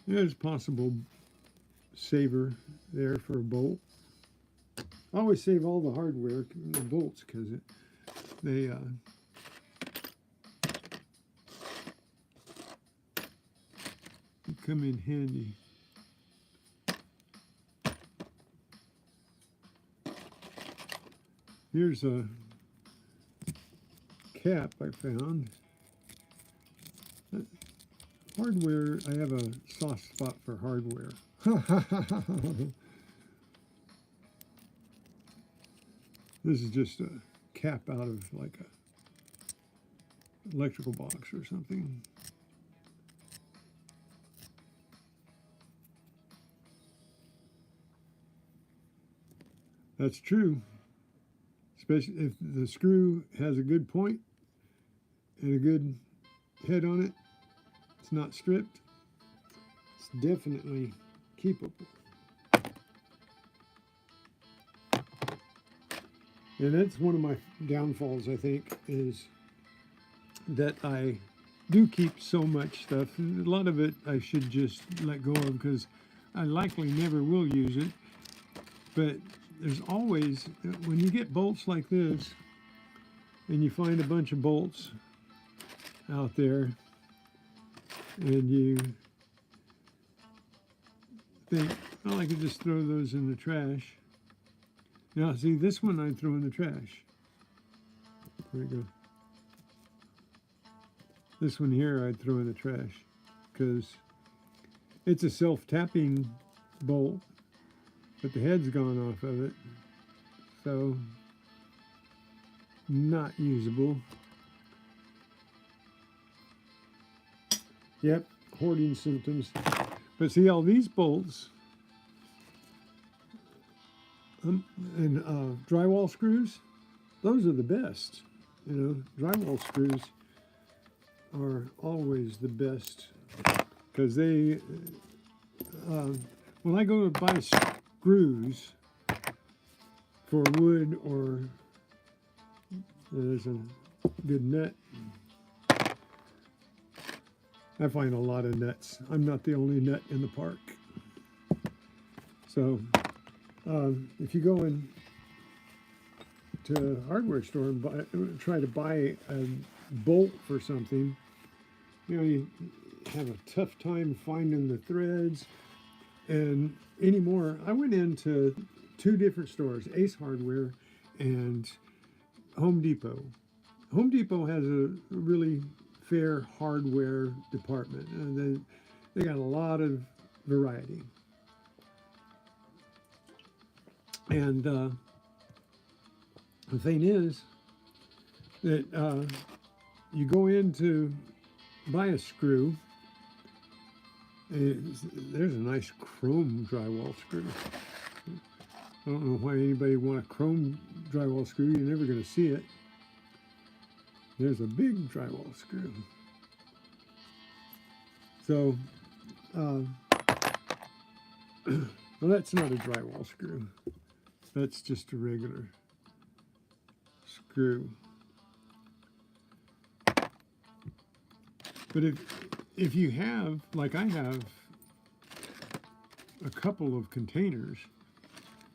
There's possible saver there for a bolt. I always save all the hardware, the bolts, because they come in handy. Here's a cap I found. Hardware, I have a soft spot for hardware. This is just a cap out of like a electrical box or something. That's true, especially if the screw has a good point and a good head on it. It's not stripped. It's definitely keepable. And that's one of my downfalls, I think, is that I do keep so much stuff. A lot of it I should just let go of, because I likely never will use it. But there's always, when you get bolts like this, and you find a bunch of bolts out there, and you think, well, I could just throw those in the trash. Now, see, this one I'd throw in the trash. There we go. This one here I'd throw in the trash, because it's a self-tapping bolt, but the head's gone off of it, so not usable. Yep, hoarding symptoms. But see, all these bolts and drywall screws, those are the best. You know, drywall screws are always the best, because they, when I go to buy screws for wood, or there's a good nut, I find a lot of nuts. I'm not the only nut in the park. So if you go in to a hardware store and try to buy a bolt for something, you know, you have a tough time finding the threads. And anymore, I went into 2 different stores, Ace Hardware and Home Depot. Home Depot has a really fair hardware department, and they got a lot of variety. And the thing is that you go into buy a screw. There's a nice chrome drywall screw. I don't know why anybody would want a chrome drywall screw. You're never going to see it. There's a big drywall screw. So, well, that's not a drywall screw. That's just a regular screw. But if you have, like I have, a couple of containers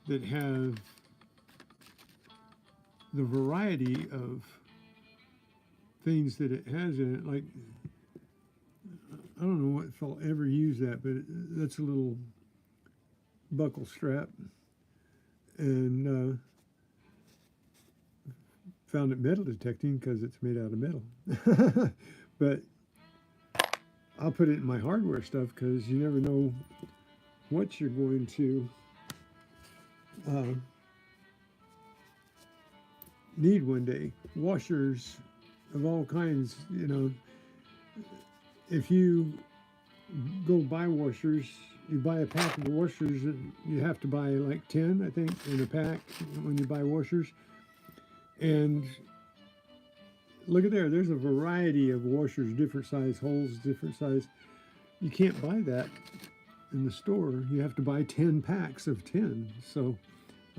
that have the variety of things that it has in it, like, I don't know if I'll ever use that, but that's a little buckle strap, and found it metal detecting because it's made out of metal. But I'll put it in my hardware stuff because you never know what you're going to need one day. Washers of all kinds, you know. If you go buy washers, you buy a pack of washers, you have to buy like 10, I think, in a pack when you buy washers. And look at there, there's a variety of washers, different size holes, different size. You can't buy that in the store. You have to buy 10 packs of 10. So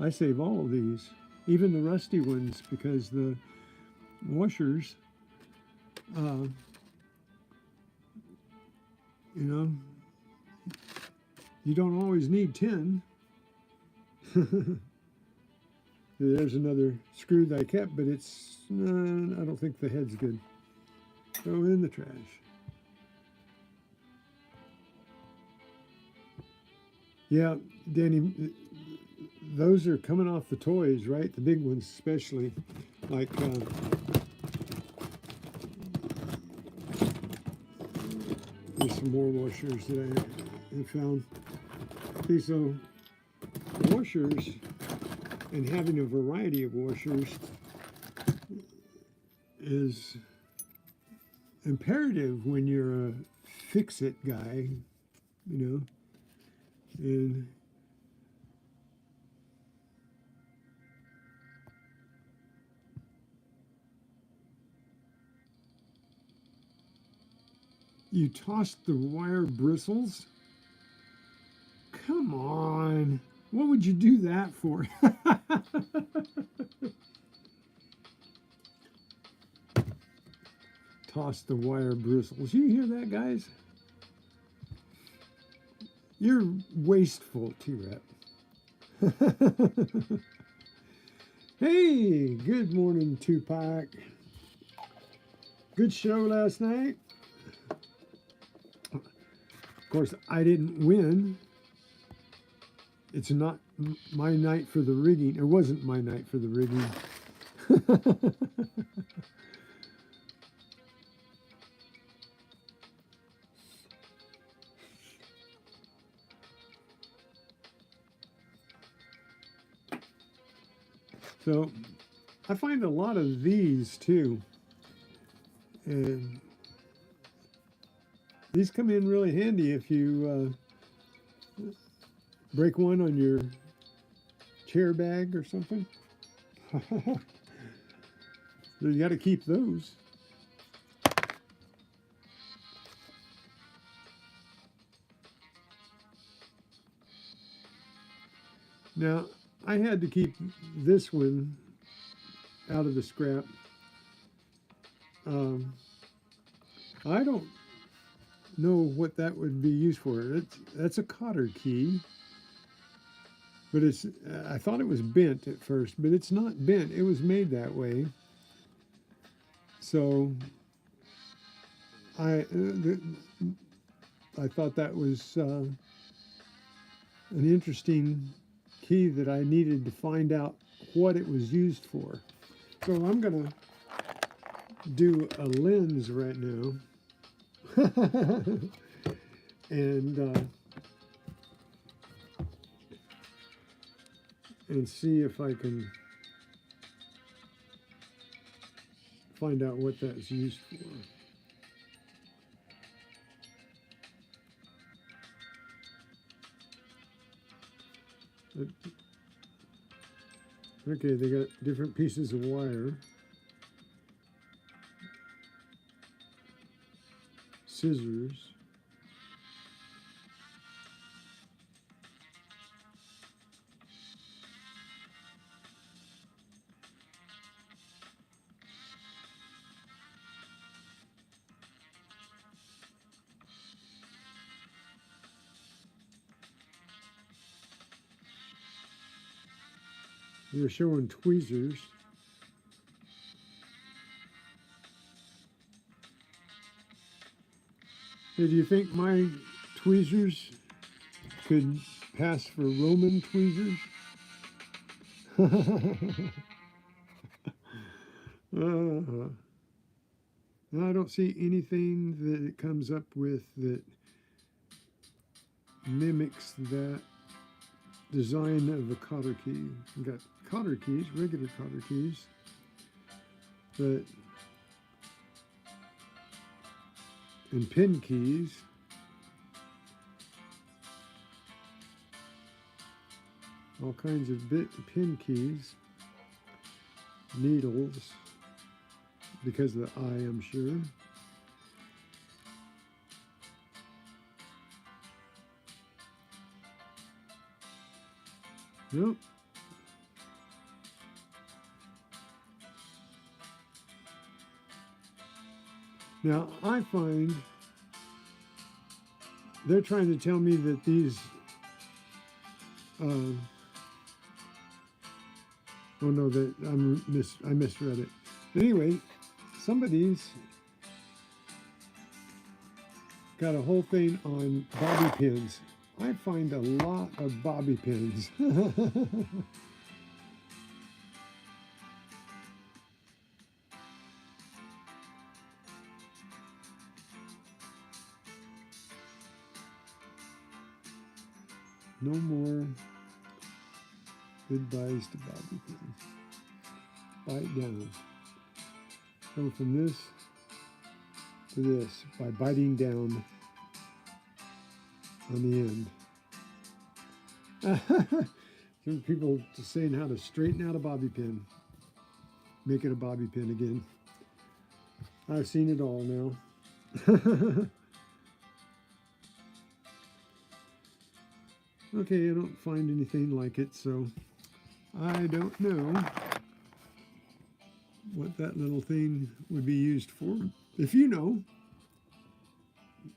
I save all of these, even the rusty ones, because the washers, you know, you don't always need 10. There's another screw that I kept, but it's, I don't think the head's good. Throw it in the trash. Yeah, Danny, those are coming off the toys, right? The big ones especially. Like, there's some more washers that I have found. Okay, so washers, and having a variety of washers is imperative when you're a fix-it guy, you know. And you tossed the wire bristles? Come on. What would you do that for? Toss the wire bristles. You hear that, guys? You're wasteful, T-Rep. Hey, good morning, Tupac. Good show last night. Of course, I didn't win. It's not my night for the rigging. It wasn't my night for the rigging. So I find a lot of these too. And these come in really handy if you break one on your chair bag or something. So you got to keep those. Now, I had to keep this one out of the scrap. I don't know what that would be used for. That's a cotter key, but it's. I thought it was bent at first, but it's not bent. It was made that way. So I thought that was an interesting key that I needed to find out what it was used for. So I'm gonna do a lens right now. and see if I can find out what that's used for. Okay, they got different pieces of wire. Scissors. They're showing tweezers. Hey, do you think my tweezers could pass for Roman tweezers? I don't see anything that it comes up with that mimics that design of a cotter key. We've got cotter keys, regular cotter keys, but and pin keys. All kinds of pin keys, needles, because of the eye, I'm sure. Nope. Now, I find they're trying to tell me that these, oh no, that I misread it. Anyway, somebody's got a whole thing on bobby pins. I find a lot of bobby pins. No more goodbyes to bobby pins. Bite down. Go from this to this by biting down on the end. Some people just saying how to straighten out a bobby pin. Make it a bobby pin again. I've seen it all now. Okay, I don't find anything like it, so I don't know what that little thing would be used for. If you know,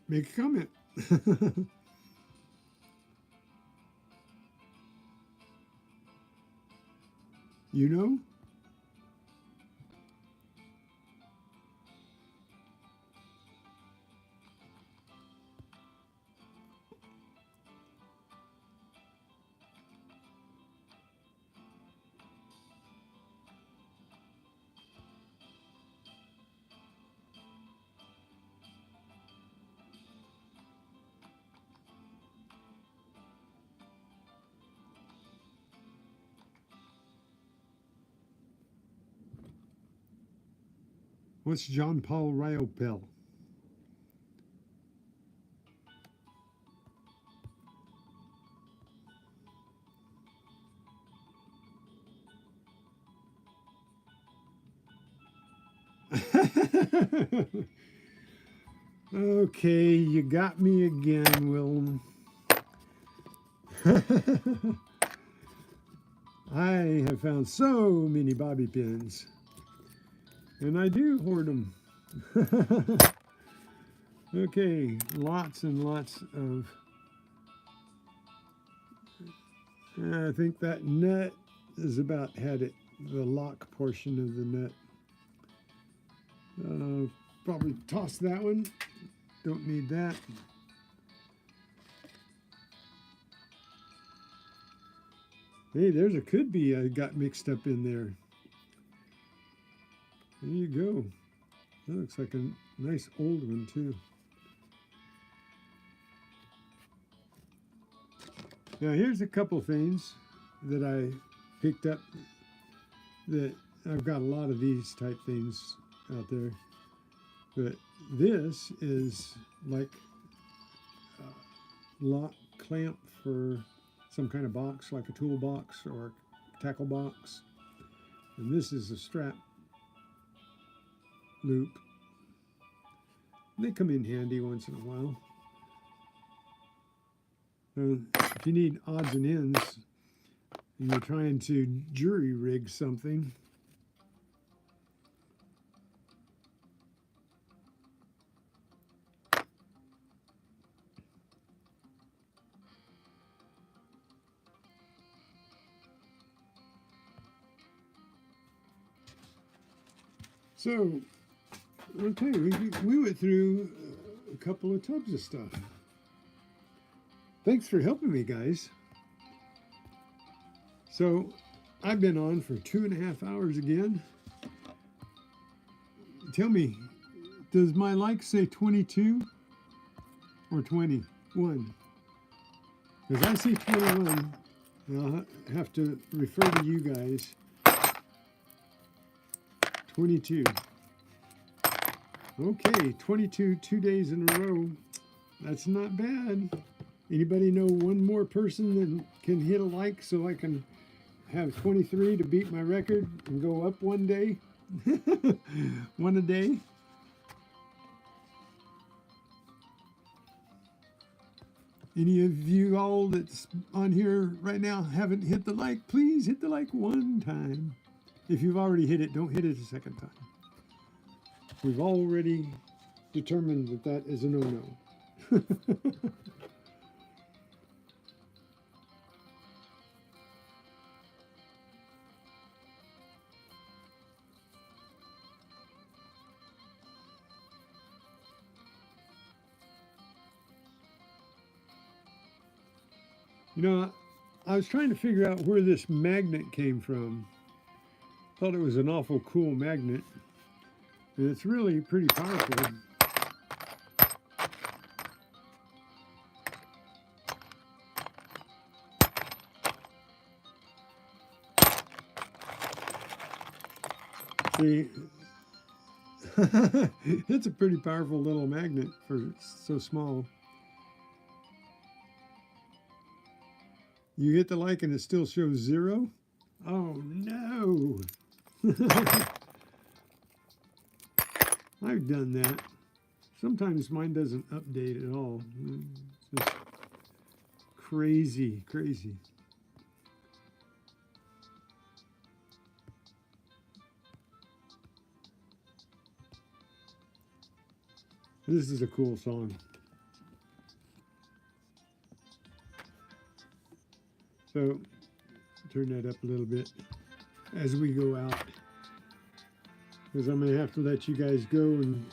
make a comment. You know? What's John Paul Riopel? Okay, you got me again, Will. I have found so many bobby pins, and I do hoard them. Okay, lots and lots of, I think that nut is about had it, the lock portion of the nut. Probably toss that one, don't need that. Hey, there's a could be I got mixed up in there. There you go. That looks like a nice old one too. Now here's a couple things that I picked up that I've got a lot of these type things out there. But this is like a lock clamp for some kind of box, like a toolbox or a tackle box. And this is a strap loop. They come in handy once in a while. If you need odds and ends and you're trying to jury rig something, so okay, we went through a couple of tubs of stuff. Thanks for helping me, guys. So I've been on for 2.5 hours again. Tell me, does my like say 22 or 21? Because I see 21. I'll have to refer to you guys. 22. Okay, 22 2 days in a row. That's not bad. Anybody know one more person that can hit a like so I can have 23 to beat my record and go up one day? One a day? Any of you all that's on here right now haven't hit the like, please hit the like one time. If you've already hit it, don't hit it a second time. We've already determined that that is a no-no. You know, I was trying to figure out where this magnet came from. Thought it was an awful cool magnet. And it's really pretty powerful. See, it's a pretty powerful little magnet for so small. You hit the like and it still shows 0? Oh no! I've done that. Sometimes mine doesn't update at all. It's just crazy, crazy. This is a cool song. So, turn that up a little bit as we go out, because I'm going to have to let you guys go and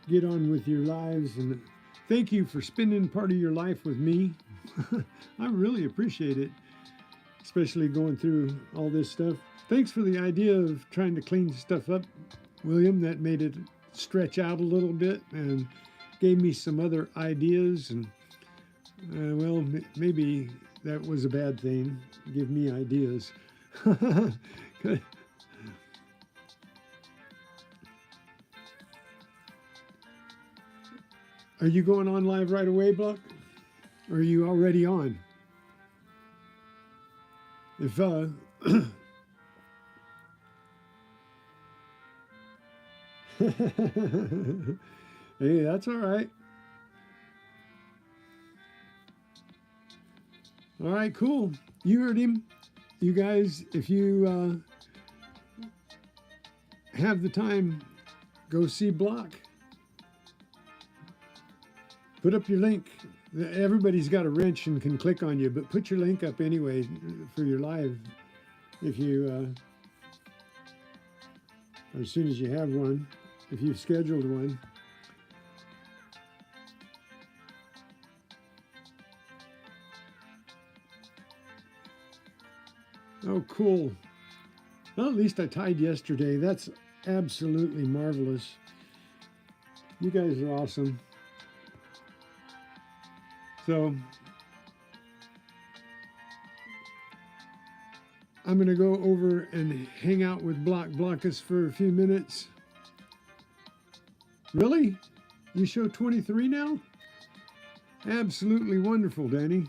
get on with your lives. And thank you for spending part of your life with me. I really appreciate it, especially going through all this stuff. Thanks for the idea of trying to clean stuff up, William. That made it stretch out a little bit and gave me some other ideas. And well, maybe that was a bad thing. Give me ideas. Good. Are you going on live right away, Buck? Or are you already on? If hey, that's all right. All right, cool. You heard him. You guys, if you have the time, go see Block. Put up your link. Everybody's got a wrench and can click on you, but put your link up anyway for your live if you, as soon as you have one, if you've scheduled one. Oh, cool. Well, at least I tied yesterday. That's absolutely marvelous. You guys are awesome. So, I'm going to go over and hang out with Blockus for a few minutes. Really? You show 23 now? Absolutely wonderful, Danny.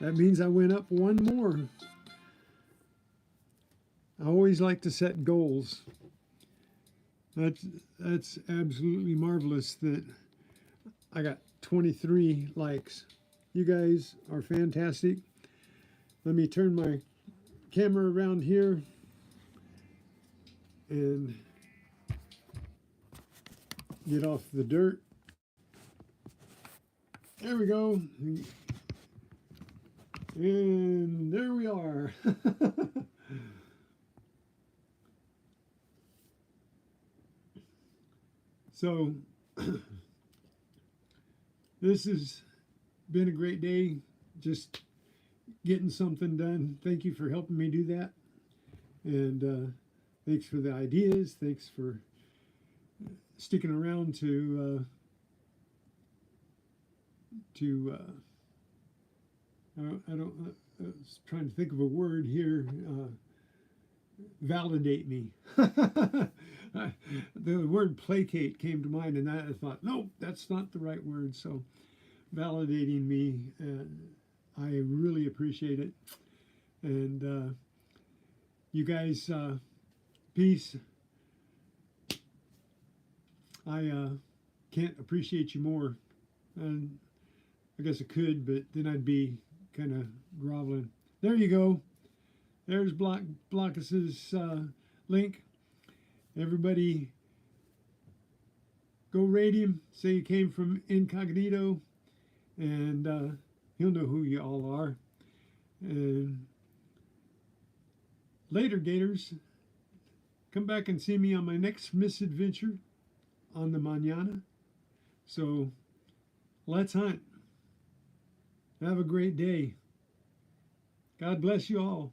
That means I went up one more. I always like to set goals. That's absolutely marvelous that I got 23 likes. You guys are fantastic. Let me turn my camera around here and get off the dirt. There we go. And there we are. So this has been a great day, just getting something done. Thank you for helping me do that. And thanks for the ideas. Thanks for sticking around to I was trying to think of a word here. Validate me. The word placate came to mind, and I thought, nope, that's not the right word. So validating me, I really appreciate it. And you guys, peace. I can't appreciate you more. And I guess I could, but then I'd be kind of groveling. There you go. There's Blockus's link. Everybody go rate him. Say you came from Incognito, and he'll know who you all are. And later, Gators, come back and see me on my next misadventure on the Mañana. So let's hunt. Have a great day. God bless you all.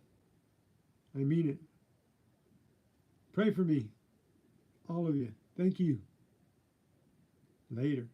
I mean it. Pray for me, all of you. Thank you. Later.